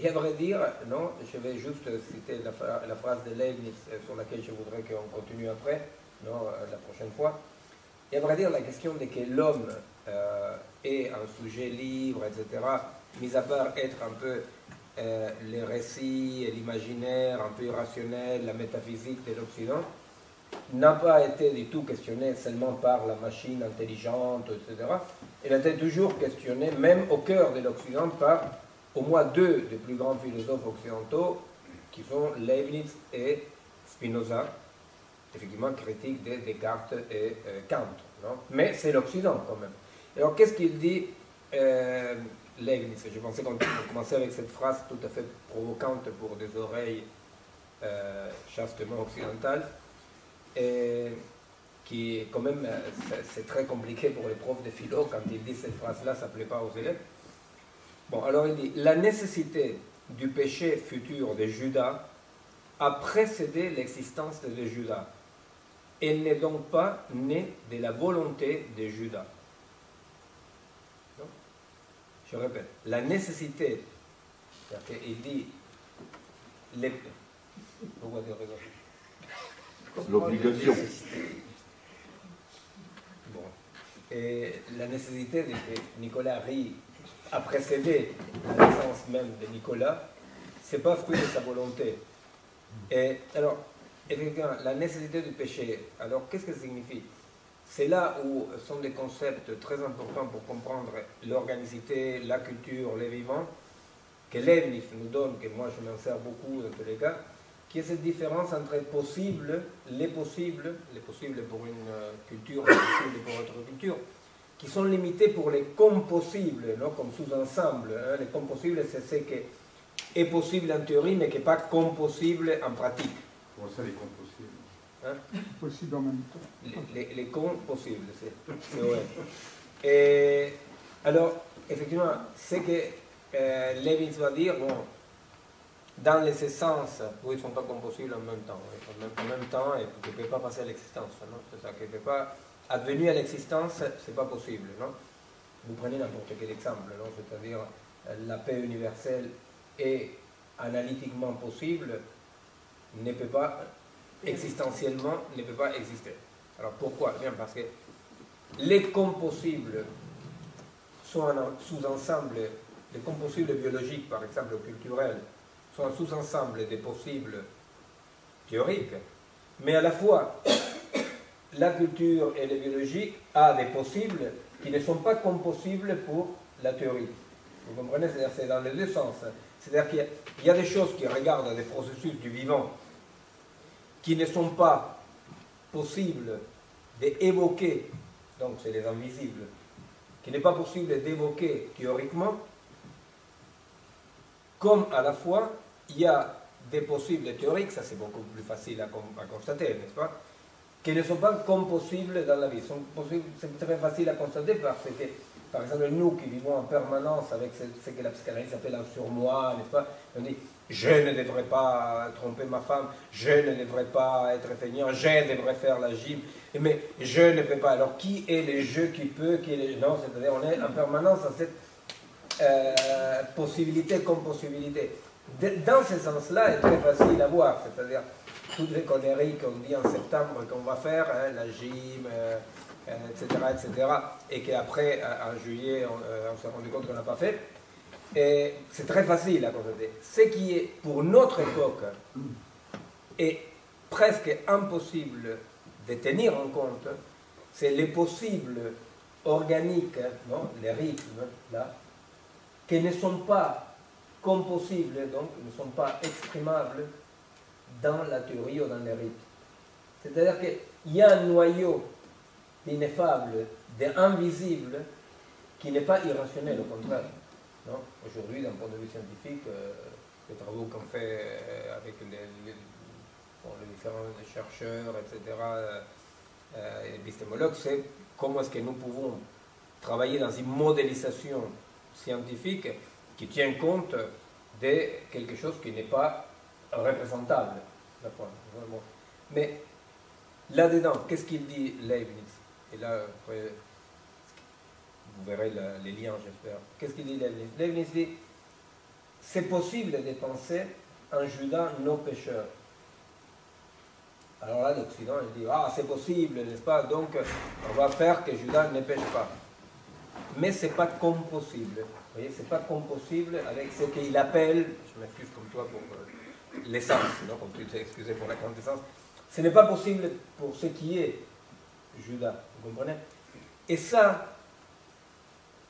Speaker 1: Et à vrai dire, non, je vais juste citer la phrase de Leibniz sur laquelle je voudrais qu'on continue après, non, la prochaine fois. Et à vrai dire, la question de que l'homme est un sujet libre, etc., mis à part être un peu les récits, l'imaginaire, un peu irrationnel, la métaphysique de l'Occident, n'a pas été du tout questionné seulement par la machine intelligente, etc. Elle a été toujours questionnée, même au cœur de l'Occident, par au moins deux des plus grands philosophes occidentaux, qui sont Leibniz et Spinoza, effectivement critiques de Descartes et Kant. Non? Mais c'est l'Occident quand même. Alors qu'est-ce qu'il dit Leibniz? Je pensais qu'on commençait avec cette phrase tout à fait provocante pour des oreilles chastement occidentales, et qui quand même, c'est très compliqué pour les profs de philo, quand ils disent cette phrase-là, ça ne plaît pas aux élèves. Bon, alors il dit, la nécessité du péché futur de Judas a précédé l'existence de Judas. Elle n'est donc pas née de la volonté de Judas. Non? Je répète, la nécessité, c'est-à-dire qu'il dit, pourquoi tu raison?
Speaker 3: L'obligation.
Speaker 1: Bon. Et la nécessité de que Nicolas rit a précédé la naissance même de Nicolas, c'est pas fruit de sa volonté. Et alors, effectivement, la nécessité du péché, alors qu'est-ce que ça signifie? c'est là où sont des concepts très importants pour comprendre l'organicité, la culture, les vivants, que Leibniz nous donne, que moi je m'en sers beaucoup dans tous les cas, qui est cette différence entre les possibles pour une culture, les possibles pour autre culture, qui sont limités pour les compossibles, non, comme sous-ensemble. Hein. Les compossibles, c'est ce qui est possible en théorie, mais qui n'est pas compossible en pratique.
Speaker 8: Comment ça, les compossibles?
Speaker 11: Hein? Possible en même temps.
Speaker 1: Les compossibles, c'est vrai. Et alors, effectivement, c'est que Leibniz va dire, bon, dans les essences, oui, ils ne sont pas compossibles en même temps. En même temps, et tu ne peux pas passer à l'existence. C'est ça, qui ne peut pas advenir à l'existence, ce n'est pas possible. Non, vous prenez n'importe quel exemple, c'est-à-dire la paix universelle est analytiquement possible, ne peut pas, existentiellement, ne peut pas exister. Alors pourquoi? Bien parce que les compossibles sont un sous-ensemble, les compossibles biologiques, par exemple, ou culturels, sont un sous-ensemble des possibles théoriques, mais à la fois, la culture et le biologique a des possibles qui ne sont pas compossibles pour la théorie. Vous comprenez? C'est-à-dire c'est dans les deux sens. C'est-à-dire qu'il y a des choses qui regardent des processus du vivant qui ne sont pas possibles d'évoquer, donc c'est les invisibles, qui n'est pas possible d'évoquer théoriquement, comme à la fois il y a des possibles théoriques, ça c'est beaucoup plus facile à constater, n'est-ce pas, qui ne sont pas compossibles dans la vie. C'est très facile à constater parce que, par exemple, nous qui vivons en permanence avec ce que la psychanalyse appelle un surmoi, n'est-ce pas, on dit je ne devrais pas tromper ma femme, je ne devrais pas être feignant, je devrais faire la gym, mais je ne peux pas. Alors qui est le je qui peut, non, c'est-à-dire on est en permanence dans cette possibilité comme possibilité. Dans ce sens-là, c'est très facile à voir, c'est-à-dire toutes les conneries qu'on dit en septembre qu'on va faire, hein, la gym, etc., et qu'après, en juillet, on s'est rendu compte qu'on n'a pas fait, et c'est très facile à constater. Ce qui est, pour notre époque, est presque impossible de tenir en compte, c'est les possibles organiques, non, les rythmes, là, qui ne sont pas compossibles, donc ne sont pas exprimables dans la théorie ou dans les rythmes. C'est-à-dire qu'il y a un noyau d'ineffable, d'invisible, qui n'est pas irrationnel, au contraire. Aujourd'hui, d'un point de vue scientifique, les travaux qu'on fait avec les différents chercheurs, etc., épistémologues, c'est comment est-ce que nous pouvons travailler dans une modélisation scientifique qui tient compte de quelque chose qui n'est pas représentable. Mais là-dedans, qu'est-ce qu'il dit Leibniz? Et là, après, vous verrez les liens, j'espère. Qu'est-ce qu'il dit Leibniz? Leibniz dit, c'est possible de penser en Judas nos pécheurs. Alors là, l'Occident, il dit, ah, c'est possible, n'est-ce pas? Donc, on va faire que Judas ne pêche pas. Mais ce n'est pas compossible. Vous voyez, ce n'est pas compossible avec ce qu'il appelle, je m'excuse comme toi pour l'essence, non, comme tu t'es excusé pour la quintessence, ce n'est pas possible pour ce qui est Judas, vous comprenez? Et ça,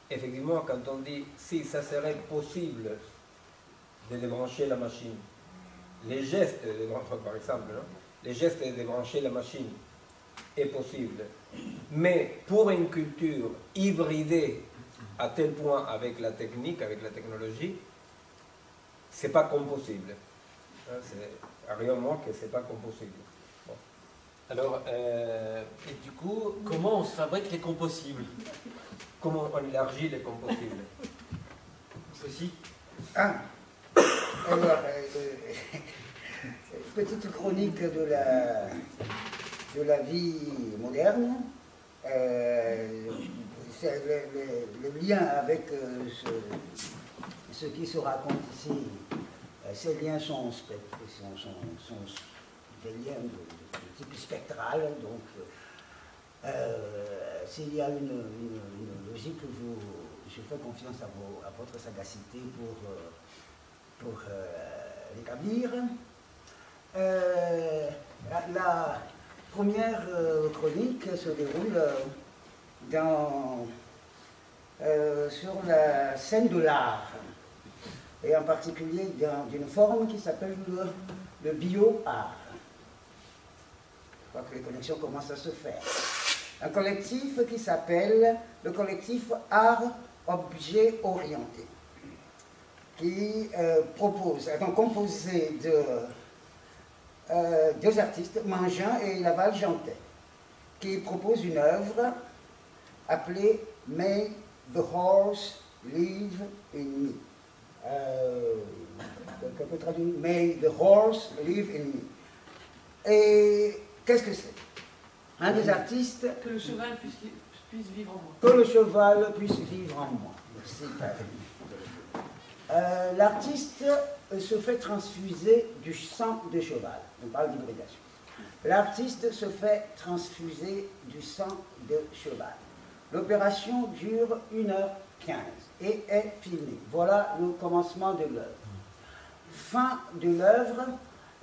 Speaker 1: effectivement, quand on dit si ça serait possible de débrancher la machine, les gestes, par exemple, non, les gestes de débrancher la machine est possible, mais pour une culture hybridée à tel point avec la technique, avec la technologie, c'est pas compossible. C'est réellement que c'est pas compossible. Bon.
Speaker 2: Alors, et du coup, comment on se fabrique les compossibles?
Speaker 1: Comment on élargit les compossibles?
Speaker 2: Ceci.
Speaker 9: Ah, alors, petite chronique de la vie moderne. C'est le lien avec ce qui se raconte ici. Ces liens sont des liens de type spectral. Donc, s'il y a une logique, je fais confiance à votre sagacité pour l'établir. première chronique se déroule sur la scène de l'art, et en particulier d'une forme qui s'appelle le bio-art. Je crois que les connexions commencent à se faire. Un collectif qui s'appelle le collectif Art Objet Orienté, qui propose, donc composé de deux artistes, Mangin et Laval-Jantet, qui proposent une œuvre appelée May the Horse Live in Me. Quelqu'un peut traduire May the Horse Live in Me. Et qu'est-ce que c'est? Un des artistes.
Speaker 5: Que le cheval puisse vivre en moi.
Speaker 9: Que le cheval puisse vivre en moi. Merci, l'artiste se fait transfuser du sang de cheval. On parle d'hybridation. L'artiste se fait transfuser du sang de cheval. L'opération dure 1h15 et est filmée. Voilà le commencement de l'œuvre. Fin de l'œuvre,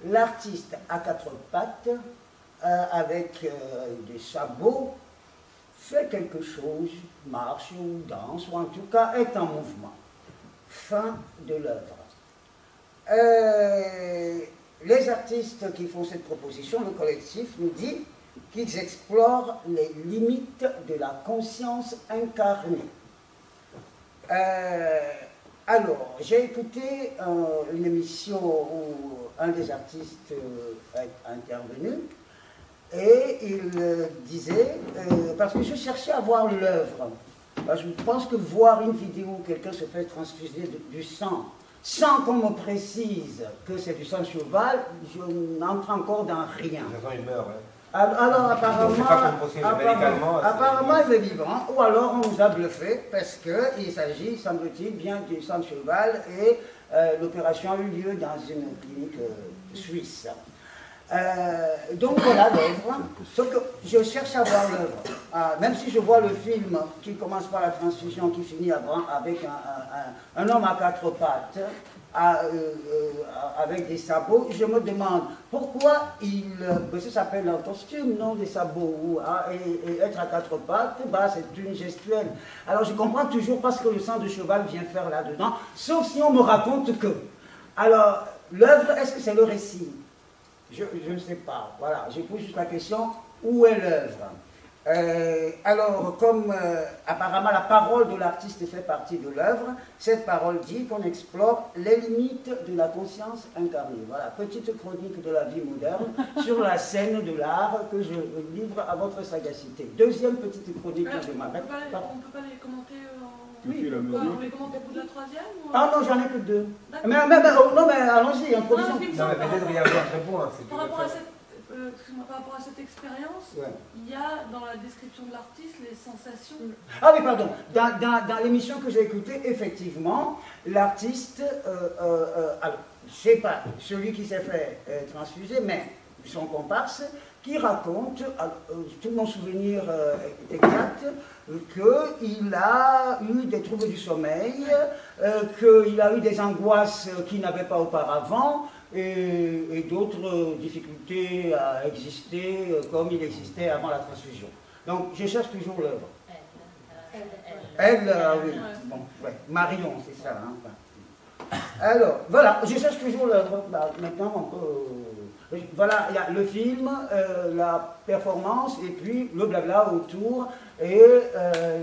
Speaker 9: l'artiste à quatre pattes, avec des sabots, fait quelque chose, marche ou danse, ou en tout cas est en mouvement. Fin de l'œuvre. Les artistes qui font cette proposition, le collectif, nous dit qu'ils explorent les limites de la conscience incarnée. Alors, j'ai écouté une émission où un des artistes est intervenu, et il disait, parce que je cherchais à voir l'œuvre, je pense que voir une vidéo où quelqu'un se fait transfuser du sang, sans qu'on me précise que c'est du sang de cheval, je n'entre encore dans rien.
Speaker 1: De toute façon, il meurt. Hein.
Speaker 9: Alors apparemment il est vivant, ou alors on nous a bluffé, parce qu'il s'agit, semble-t-il, bien du sang de cheval, et l'opération a eu lieu dans une clinique suisse. Donc voilà l'œuvre, sauf que je cherche à voir l'œuvre. Même si je vois le film qui commence par la transfusion, qui finit avec un homme à quatre pattes, avec des sabots, je me demande pourquoi ça s'appelle un costume, non, des sabots, et être à quatre pattes, c'est une gestuelle. Alors je comprends toujours pas ce que le sang de cheval vient faire là-dedans, sauf si on me raconte que. Alors, l'œuvre, est-ce que c'est le récit? Je ne sais pas, voilà, je pose juste la question, où est l'œuvre? Alors, comme apparemment la parole de l'artiste fait partie de l'œuvre, cette parole dit qu'on explore les limites de la conscience incarnée. Voilà, petite chronique de la vie moderne sur la scène de l'art que je livre à votre sagacité. Deuxième petite chronique que je m'arrête.
Speaker 5: On ne peut pas les commenter
Speaker 11: Oui,
Speaker 5: on les commente au bout de la troisième ou...
Speaker 9: Ah non, j'en ai que deux. Mais allons-y, introduisons.
Speaker 1: Non, mais peut-être il y a un très bon.
Speaker 5: Par rapport à cette expérience, ouais. Il y a dans la description de l'artiste les sensations.
Speaker 9: Ah oui, pardon. Dans l'émission que j'ai écoutée, effectivement, l'artiste, alors, c'est pas celui qui s'est fait transfuser, mais son comparse, qui raconte, tout mon souvenir est exact, qu'il a eu des troubles du sommeil, qu'il a eu des angoisses qu'il n'avait pas auparavant, et d'autres difficultés à exister comme il existait avant la transfusion. Donc je cherche toujours l'œuvre. Elle, oui. Bon, ouais. Marion, c'est ça. Hein. Alors, voilà, je cherche toujours l'œuvre. Maintenant, on peut... Voilà, il y a le film, la performance, et puis le blabla autour, et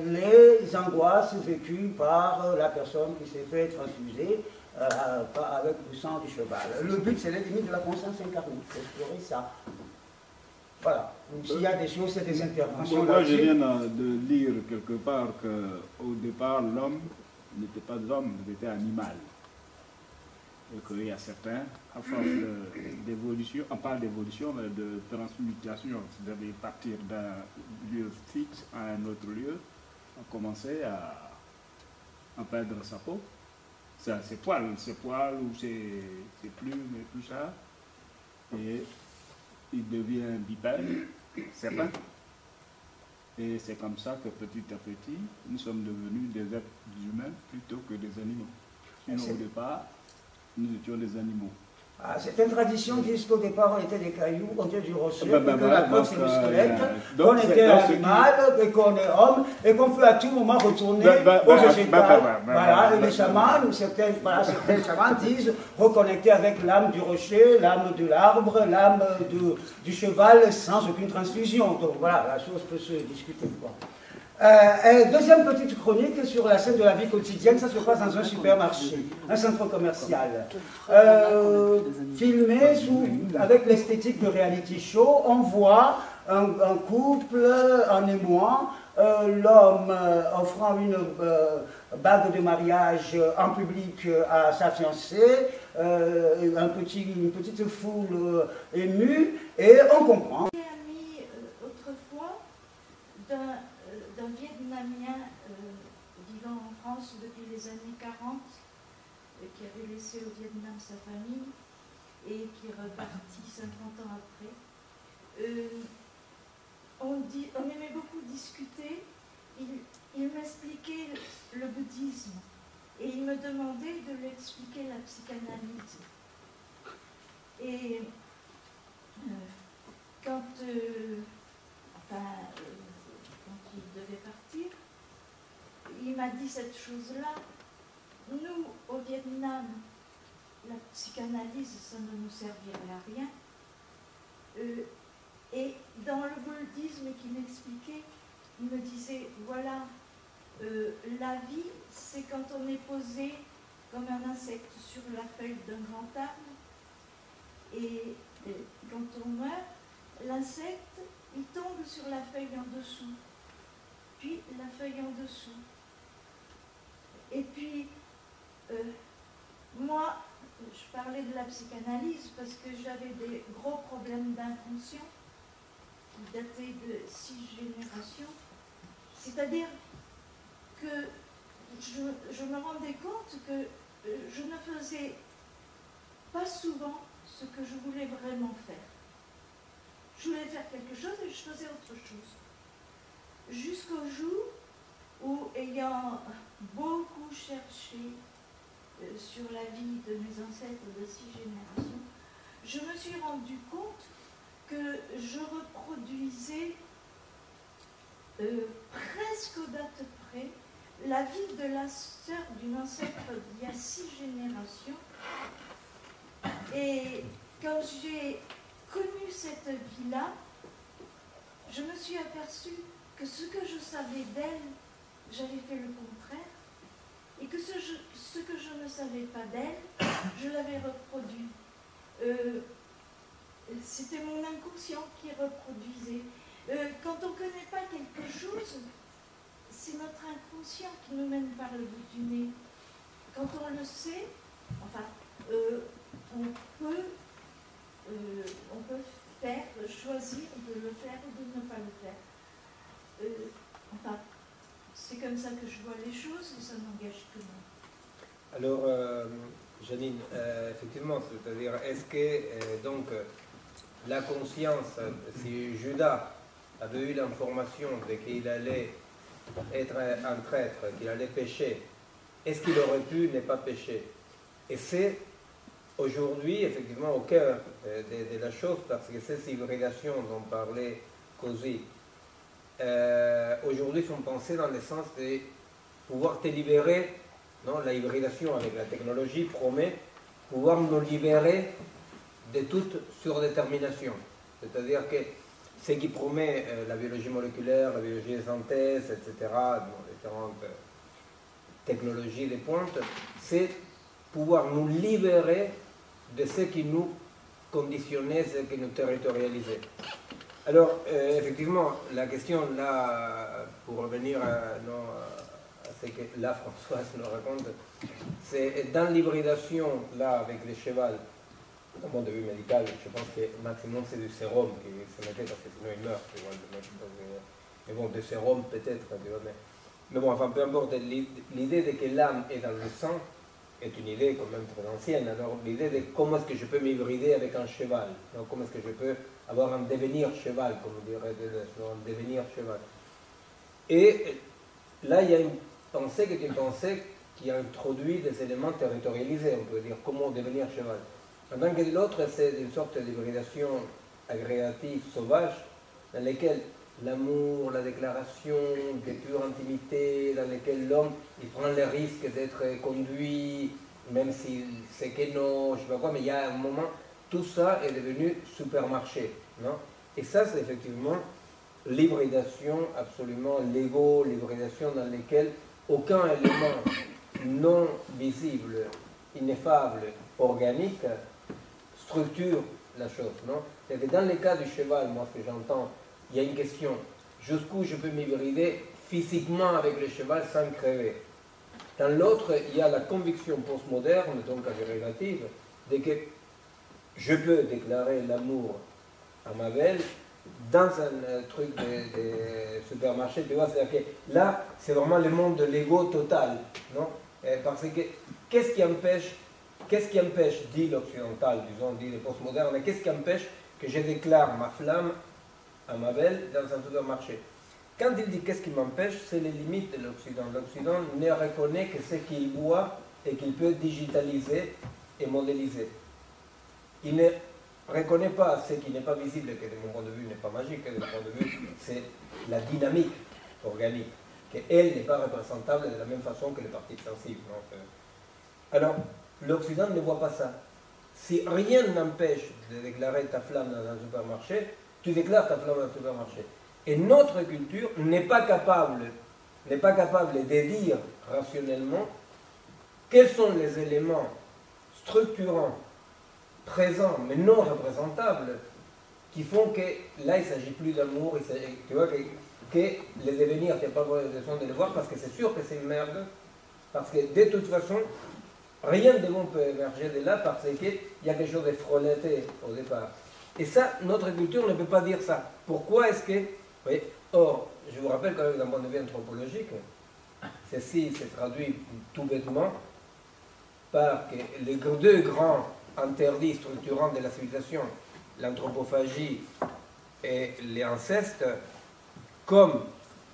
Speaker 9: les angoisses vécues par la personne qui s'est fait transfuser. Avec le sang du cheval. Le but, c'est les limites de la conscience incarnée, c'est explorer ça. Voilà. S'il y a des choses, c'est des interventions.
Speaker 11: Moi, je viens de lire quelque part qu'au départ, l'homme n'était pas homme, il était animal. Et qu'il y a certains, à force d'évolution, on parle d'évolution, mais de transmutation, c'est-à-dire partir d'un lieu fixe à un autre lieu, on commençait à perdre sa peau. Ses poils ou ses plumes et tout ça, et il devient bipède, serpent. Et c'est comme ça que petit à petit, nous sommes devenus des êtres humains plutôt que des animaux. Sinon au départ, nous étions des animaux.
Speaker 9: Ah, certaines traditions disent qu'au départ on était des cailloux, on était du rocher, que la preuve c'est le squelette, qu'on était animal, et qu'on est homme, et qu'on peut à tout moment retourner au végétal. Voilà, et les chamans, certains chamans disent reconnecter avec l'âme du rocher, l'âme de l'arbre, l'âme du cheval sans aucune transfusion. Donc voilà, la chose peut se discuter, quoi. Deuxième petite chronique sur la scène de la vie quotidienne, ça se passe dans un supermarché, un centre commercial. Filmé avec l'esthétique de reality show, on voit un couple en émoi, l'homme offrant une bague de mariage en public à sa fiancée, une petite foule émue, et on comprend.
Speaker 13: J'ai un ami autrefois d'un Vietnamien vivant en France depuis les années 40, qui avait laissé au Vietnam sa famille et qui est reparti 50 ans après. On aimait beaucoup discuter. Il m'expliquait le bouddhisme et il me demandait de lui expliquer la psychanalyse. Et quand il devait partir, il m'a dit cette chose-là. Nous, au Vietnam, la psychanalyse, ça ne nous servirait à rien. Et dans le bouddhisme qu'il m'expliquait, il me disait, voilà, la vie, c'est quand on est posé comme un insecte sur la feuille d'un grand arbre. Et quand on meurt, l'insecte, il tombe sur la feuille en dessous, puis la feuille en dessous. Et puis, moi, je parlais de la psychanalyse parce que j'avais des gros problèmes d'inconscient qui dataient de 6 générations. C'est-à-dire que je me rendais compte que je ne faisais pas souvent ce que je voulais vraiment faire. Je voulais faire quelque chose et je faisais autre chose. Jusqu'au jour où, ayant beaucoup cherché sur la vie de mes ancêtres de 6 générations, je me suis rendu compte que je reproduisais presque aux dates près la vie de la sœur d'une ancêtre d'il y a 6 générations. Et quand j'ai connu cette vie-là, je me suis aperçue que ce que je savais d'elle, j'avais fait le contraire, et que ce que je ne savais pas d'elle, je l'avais reproduit. C'était mon inconscient qui reproduisait. Quand on ne connaît pas quelque chose, c'est notre inconscient qui nous mène par le bout du nez. Quand on le sait, enfin, on peut faire, choisir de le faire ou de ne pas le faire. Enfin, c'est comme ça que je vois les choses et ça n'engage que moi.
Speaker 1: Alors, Janine, effectivement, c'est-à-dire, est-ce que donc la conscience, si Judas avait eu l'information de qu'il allait être un traître, qu'il allait pécher, est-ce qu'il aurait pu ne pas pécher? Et c'est aujourd'hui, effectivement, au cœur de la chose, parce que ces civilisations dont parlait Cozy, aujourd'hui sont pensées dans le sens de pouvoir te libérer, non, la hybridation avec la technologie promet pouvoir nous libérer de toute surdétermination. C'est-à-dire que ce qui promet la biologie moléculaire, la biologie de synthèse, etc., différentes technologies de pointe, c'est pouvoir nous libérer de ce qui nous conditionnait, ce qui nous territorialisait. Alors, effectivement, la question là, pour revenir à ce que là Françoise nous raconte, c'est dans l'hybridation là avec les chevals, d'un point de vue médical, je pense que maximum c'est du sérum qui se mettait parce que sinon il meurt. Tu vois, mais bon, du sérum peut-être, tu vois, mais bon, enfin peu importe, l'idée de que l'âme est dans le sang est une idée quand même très ancienne. Alors l'idée de comment est-ce que je peux m'hybrider avec un cheval, donc, comment est-ce que je peux avoir un devenir cheval, comme on dirait, un devenir cheval. Et là, il y a une pensée qui est une pensée qui introduit des éléments territorialisés, on peut dire, comment devenir cheval. Pendant que l'autre, c'est une sorte d'hybridation agrégative, sauvage, dans laquelle l'amour, la déclaration de pure intimité, dans laquelle l'homme il prend le risque d'être conduit, même s'il sait que non, je ne sais pas quoi, mais il y a un moment, tout ça est devenu supermarché. Non? Et ça, c'est effectivement l'hybridation absolument légaux, l'hybridation dans laquelle aucun élément non visible, ineffable, organique, structure la chose. Non? C'est-à-dire que dans le cas du cheval, moi, ce que j'entends, il y a une question, jusqu'où je peux m'hybrider physiquement avec le cheval sans crever. Dans l'autre, il y a la conviction postmoderne, donc agrégative, de que je peux déclarer l'amour à ma belle dans un truc de supermarché, tu vois, c'est-à-dire que là, c'est vraiment le monde de l'ego total, non? Parce que qu'est-ce qui empêche, dit l'occidental, disons, dit le postmoderne, qu'est-ce qui empêche que je déclare ma flamme à ma belle dans un supermarché? Quand il dit qu'est-ce qui m'empêche, c'est les limites de l'Occident. L'Occident ne reconnaît que ce qu'il voit et qu'il peut digitaliser et modéliser. Il ne reconnaît pas ce qui n'est pas visible, que de mon point de vue n'est pas magique, de mon point de vue c'est la dynamique organique, qu'elle n'est pas représentable de la même façon que les parties sensibles. Donc, alors, l'Occident ne voit pas ça. Si rien n'empêche de déclarer ta flamme dans un supermarché, tu déclares ta flamme dans un supermarché. Et notre culture n'est pas capable de dire rationnellement quels sont les éléments structurants, présents, mais non représentables, qui font que là, il ne s'agit plus d'amour, tu vois, que le devenir, tu n'as pas besoin de le voir, parce que c'est sûr que c'est une merde, parce que de toute façon, rien de bon peut émerger de là, parce qu'il y a quelque chose de frôleté au départ. Et ça, notre culture ne peut pas dire ça. Pourquoi est-ce que... Oui. Or, je vous rappelle quand même d'un point de vue anthropologique, ceci se traduit tout bêtement par que les deux grands interdits structurants de la civilisation, l'anthropophagie et l'inceste, comme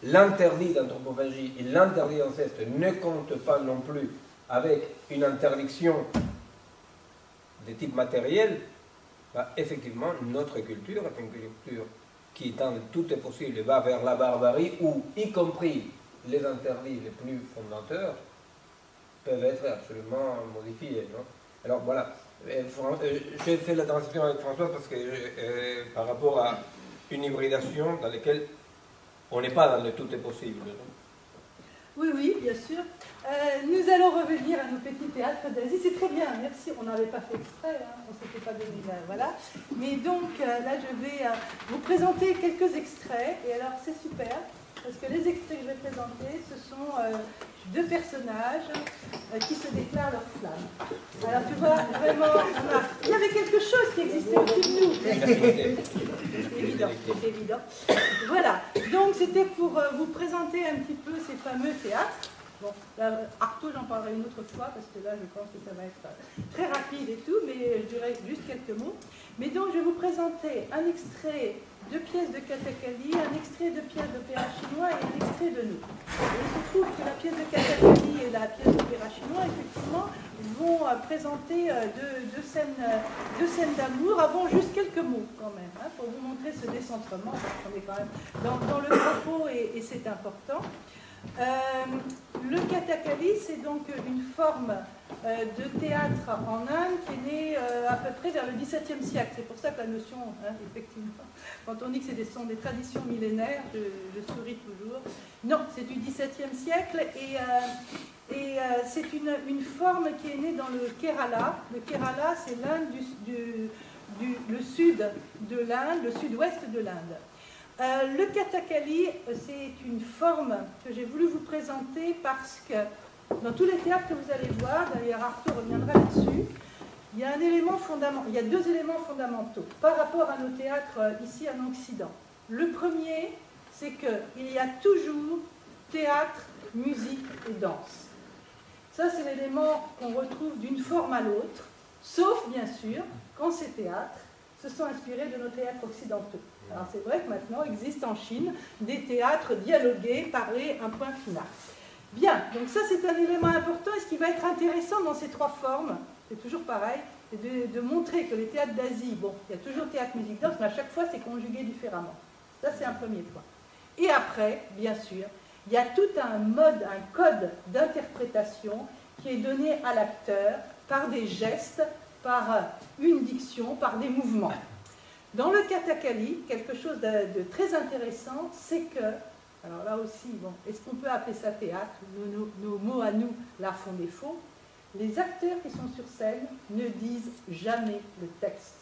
Speaker 1: l'interdit d'anthropophagie et l'interdit d'inceste ne comptent pas non plus avec une interdiction de type matériel, bah, effectivement, notre culture est une culture qui, tant que tout est possible, va vers la barbarie, où, y compris les interdits les plus fondateurs, peuvent être absolument modifiés. Non? Alors voilà, j'ai fait la transition avec François parce que par rapport à une hybridation dans laquelle on n'est pas dans le tout est possible. Non?
Speaker 6: Oui, oui, bien sûr. Nous allons revenir à nos petits théâtres d'Asie. C'est très bien, merci. On n'avait pas fait exprès, hein, on ne s'était pas donné là, voilà. Mais donc, là, je vais vous présenter quelques extraits. Et alors, c'est super, parce que les extraits que je vais présenter, ce sont deux personnages qui se déclarent leur flamme. Alors, tu vois, vraiment, il y avait quelque chose qui existait au-dessus de nous. C'est évident, c'est évident. Voilà, donc c'était pour vous présenter un petit peu ces fameux théâtres. Bon, là, Artaud, j'en parlerai une autre fois, parce que là, je pense que ça va être très rapide et tout, mais je dirais juste quelques mots. Mais donc, je vais vous présenter un extrait de pièces de Katakali, un extrait de pièces d'opéra chinois et un extrait de nous. Et il se trouve que la pièce de Katakali et la pièce d'opéra chinois, effectivement, vont présenter deux scènes d'amour, avant juste quelques mots quand même, hein, pour vous montrer ce décentrement, parce qu'on est quand même dans le propos et c'est important. Le Katakali, c'est donc une forme de théâtre en Inde qui est née à peu près vers le XVIIe siècle. C'est pour ça que la notion, hein, effectivement, quand on dit que ce sont des traditions millénaires, je souris toujours. Non, c'est du XVIIe siècle et c'est une forme qui est née dans le Kerala. Le Kerala, c'est l'Inde le sud de l'Inde, le sud-ouest de l'Inde. Le Katakali, c'est une forme que j'ai voulu vous présenter parce que dans tous les théâtres que vous allez voir, d'ailleurs Artaud reviendra là-dessus, il y a deux éléments fondamentaux par rapport à nos théâtres ici en Occident. Le premier, c'est qu'il y a toujours théâtre, musique et danse. Ça, c'est l'élément qu'on retrouve d'une forme à l'autre, sauf bien sûr quand ces théâtres se sont inspirés de nos théâtres occidentaux. Alors c'est vrai que maintenant il existe en Chine des théâtres dialogués, parlés, un point final. Bien, donc ça c'est un élément important et ce qui va être intéressant dans ces trois formes, c'est toujours pareil, c'est de montrer que les théâtres d'Asie, bon, il y a toujours théâtre, musique, danse, mais à chaque fois, c'est conjugué différemment. Ça, c'est un premier point. Et après, bien sûr, il y a tout un mode, un code d'interprétation qui est donné à l'acteur par des gestes, par une diction, par des mouvements. Dans le Kathakali, quelque chose de très intéressant, c'est que, alors là aussi, bon, est-ce qu'on peut appeler ça théâtre? Nos mots à nous, là, font défaut. Les acteurs qui sont sur scène ne disent jamais le texte.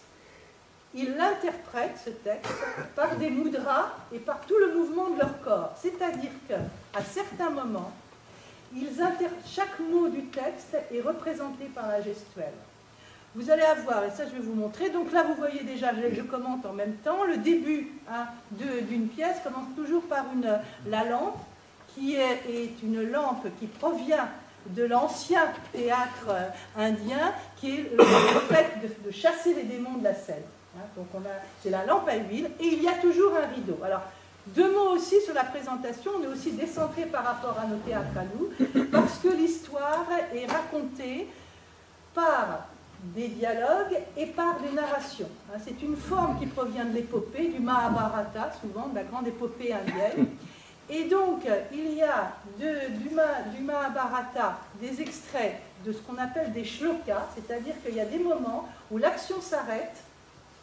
Speaker 6: Ils interprètent ce texte par des mudras et par tout le mouvement de leur corps. C'est-à-dire qu'à certains moments, chaque mot du texte est représenté par la gestuelle. Vous allez avoir, et ça je vais vous montrer, donc là vous voyez déjà, je commente en même temps, le début d'une pièce commence toujours par la lampe, qui est une lampe qui provient de l'ancien théâtre indien, qui est le fait de chasser les démons de la scène. Donc c'est la lampe à huile, et il y a toujours un rideau. Alors, 2 mots aussi sur la présentation, on est aussi décentré par rapport à nos théâtres à nous, parce que l'histoire est racontée par des dialogues et par des narrations. C'est une forme qui provient de l'épopée, du Mahabharata, souvent, de la grande épopée indienne. Et donc, il y a du Mahabharata des extraits de ce qu'on appelle des shlokas, c'est-à-dire qu'il y a des moments où l'action s'arrête,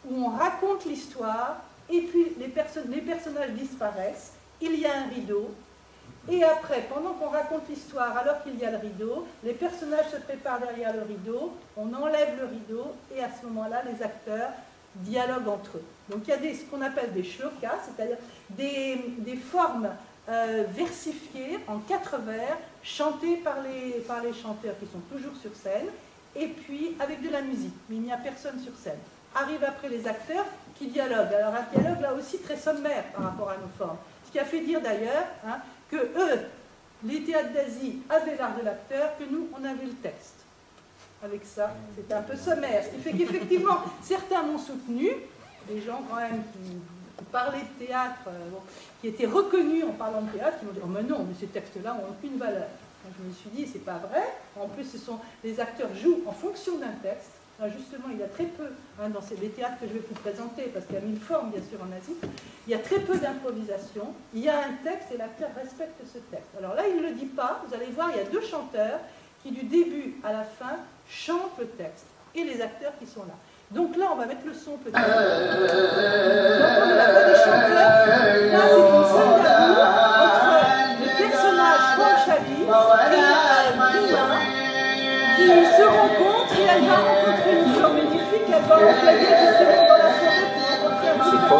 Speaker 6: où on raconte l'histoire, et puis les personnages disparaissent, il y a un rideau, et après, pendant qu'on raconte l'histoire, alors qu'il y a le rideau, les personnages se préparent derrière le rideau, on enlève le rideau, et à ce moment-là, les acteurs dialoguent entre eux. Donc il y a ce qu'on appelle des shlokas, c'est-à-dire des formes versifiées en 4 vers, chantées par les chanteurs qui sont toujours sur scène, et puis avec de la musique, mais il n'y a personne sur scène. Arrivent après les acteurs qui dialoguent. Alors un dialogue là aussi très sommaire par rapport à nos formes. Ce qui a fait dire d'ailleurs que eux, les théâtres d'Asie, avaient l'art de l'acteur, que nous, on avait le texte. Avec ça, c'était un peu sommaire. Ce qui fait qu'effectivement, certains m'ont soutenu, des gens quand même qui parlaient de théâtre, qui étaient reconnus en parlant de théâtre, qui m'ont dit « Oh mais non, mais ces textes-là n'ont aucune valeur ». Je me suis dit « C'est pas vrai ». En plus, les acteurs jouent en fonction d'un texte. Là, justement, il y a très peu, dans les théâtres que je vais vous présenter, parce qu'il y a 1000 formes, bien sûr, en Asie, il y a très peu d'improvisation, il y a un texte et l'acteur respecte ce texte. Alors là, il ne le dit pas, vous allez voir, il y a 2 chanteurs qui, du début à la fin, chantent le texte, et les acteurs qui sont là. Donc là, on va mettre le son peut-être. Donc, on a la voix des chanteurs. Là, c'est une scène d'amour entre le personnage Panchali et Bhima, qui se rencontrent, et elle va rencontrer une fleur magnifique, elle va employer justement dans la forêt pour rencontrer un petit peu.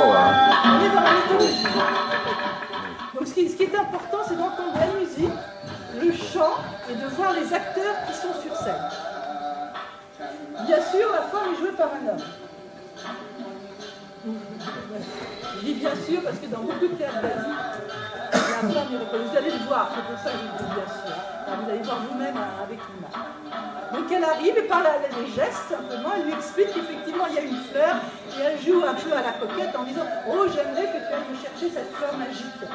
Speaker 6: On est dans la mythologie. Donc ce qui est important, c'est d'entendre la musique, le chant, et de voir les acteurs qui sont sur scène. Bien sûr, la femme est jouée par un homme. Je dis bien sûr parce que dans beaucoup de théâtres d'Asie, la femme est reconnue. Vous allez le voir, c'est pour ça que je dis bien sûr. Alors, vous allez voir vous-même avec l'image. Donc elle arrive et par les gestes, simplement, elle lui explique qu'effectivement il y a une fleur et elle joue un peu à la coquette en disant « Oh, j'aimerais que tu ailles me chercher cette fleur magique ».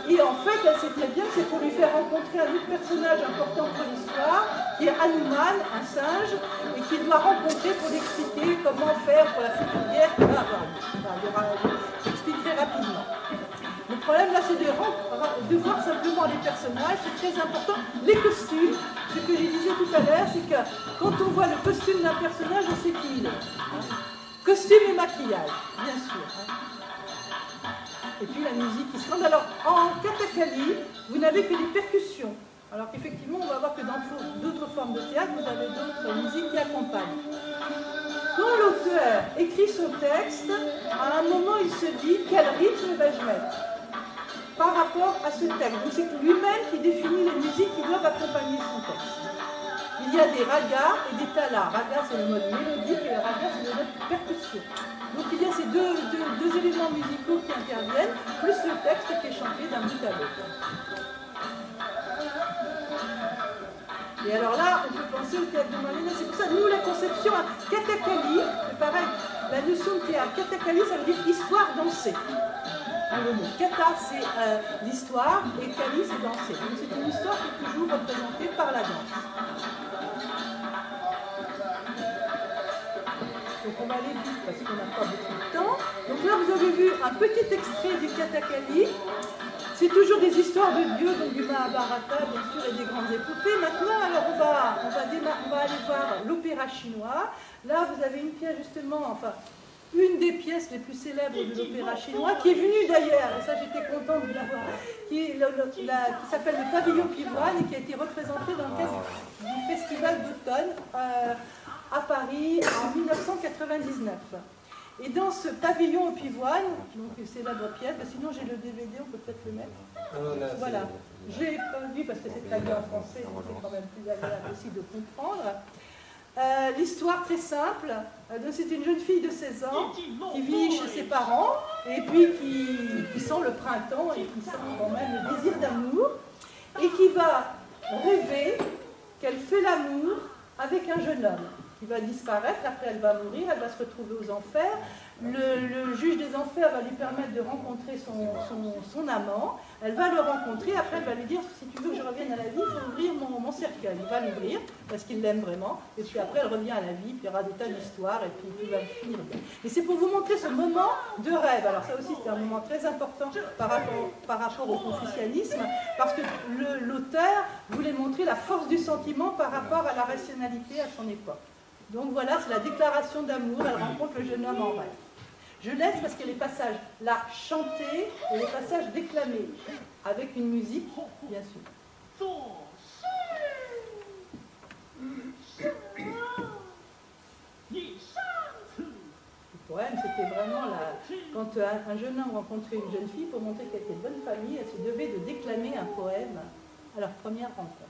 Speaker 6: Et en fait, elle sait très bien que c'est pour lui faire rencontrer un autre personnage important pour l'histoire, qui est Hanuman, un singe, et qu'il doit rencontrer pour lui expliquer comment faire pour la future guerre. J'expliquerai rapidement. Le problème là, c'est de voir simplement les personnages, c'est très important. Les costumes, ce que je disais tout à l'heure, c'est que quand on voit le costume d'un personnage, on sait qui il est. Costume et maquillage, bien sûr. Et puis la musique qui se rend. Alors, en Kathakali, vous n'avez que des percussions. Alors qu'effectivement, on va voir que dans d'autres formes de théâtre, vous avez d'autres musiques qui accompagnent. Quand l'auteur écrit son texte, à un moment, il se dit quel rythme vais-je mettre par rapport à ce texte. Donc c'est lui-même qui définit les musiques qui doivent accompagner son texte. Il y a des ragas et des talas. Raga, c'est le mode mélodique et le raga, c'est le mode percussion. Donc il y a ces deux éléments musicaux qui interviennent, plus le texte qui est chanté d'un bout à l'autre. Et alors là, on peut penser au théâtre de Marlène. C'est pour ça que nous, la conception à Kathakali, c'est pareil, la notion de théâtre, Kathakali, ça veut dire histoire dansée. Le mot Katha, c'est l'histoire, et Kali, c'est danser. Donc c'est une histoire qui est toujours représentée par la danse. on va aller vite parce qu'on n'a pas beaucoup de temps. Donc là, vous avez vu un petit extrait du Kathakali. C'est toujours des histoires de dieux, donc du Mahabharata, bien sûr, et des grandes épopées. Maintenant, alors on va aller voir l'opéra chinois. Là, vous avez une pièce, justement, enfin, une des pièces les plus célèbres de l'opéra chinois, qui est venue d'ailleurs, et ça j'étais contente de la voir, qui s'appelle le Pavillon Pivoine et qui a été représentée dans le cadre du Festival d'automne à Paris en 1999. Et dans ce pavillon au pivoine, donc une célèbre pièce, sinon j'ai le DVD, on peut peut-être le mettre. Voilà, je l'ai traduit parce que c'est traduit en français, donc c'est quand même plus agréable aussi de comprendre. L'histoire très simple, c'est une jeune fille de 16 ans qui vit chez ses parents et puis qui sent le printemps et qui sent quand même le désir d'amour et qui va rêver qu'elle fait l'amour avec un jeune homme qui va disparaître, après elle va mourir, elle va se retrouver aux enfers. Le juge des enfers va lui permettre de rencontrer son amant, elle va le rencontrer, après elle va lui dire si tu veux que je revienne à la vie, il faut ouvrir mon cercueil. Il va l'ouvrir parce qu'il l'aime vraiment, et puis après elle revient à la vie, puis il y aura des tas d'histoires, et puis tout va finir bien. Et c'est pour vous montrer ce moment de rêve. Alors ça aussi c'est un moment très important par rapport au confucianisme, parce que l'auteur voulait montrer la force du sentiment par rapport à la rationalité à son époque. Donc voilà, c'est la déclaration d'amour, elle rencontre le jeune homme en rêve. Je laisse parce qu'il y a les passages là chantés et les passages déclamés, avec une musique, bien sûr. Le poème, c'était vraiment quand un jeune homme rencontrait une jeune fille, pour montrer qu'elle était de bonne famille, elle se devait de déclamer un poème à leur première rencontre.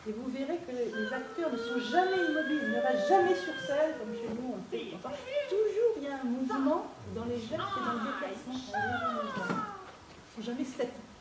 Speaker 6: Et vous verrez que les acteurs ne sont jamais immobiles, ils ne restent jamais sur scène, comme chez nous, on le fait. Enfin, toujours il y a un mouvement dans les gestes et dans le déplacement. Ils ne sont jamais statiques.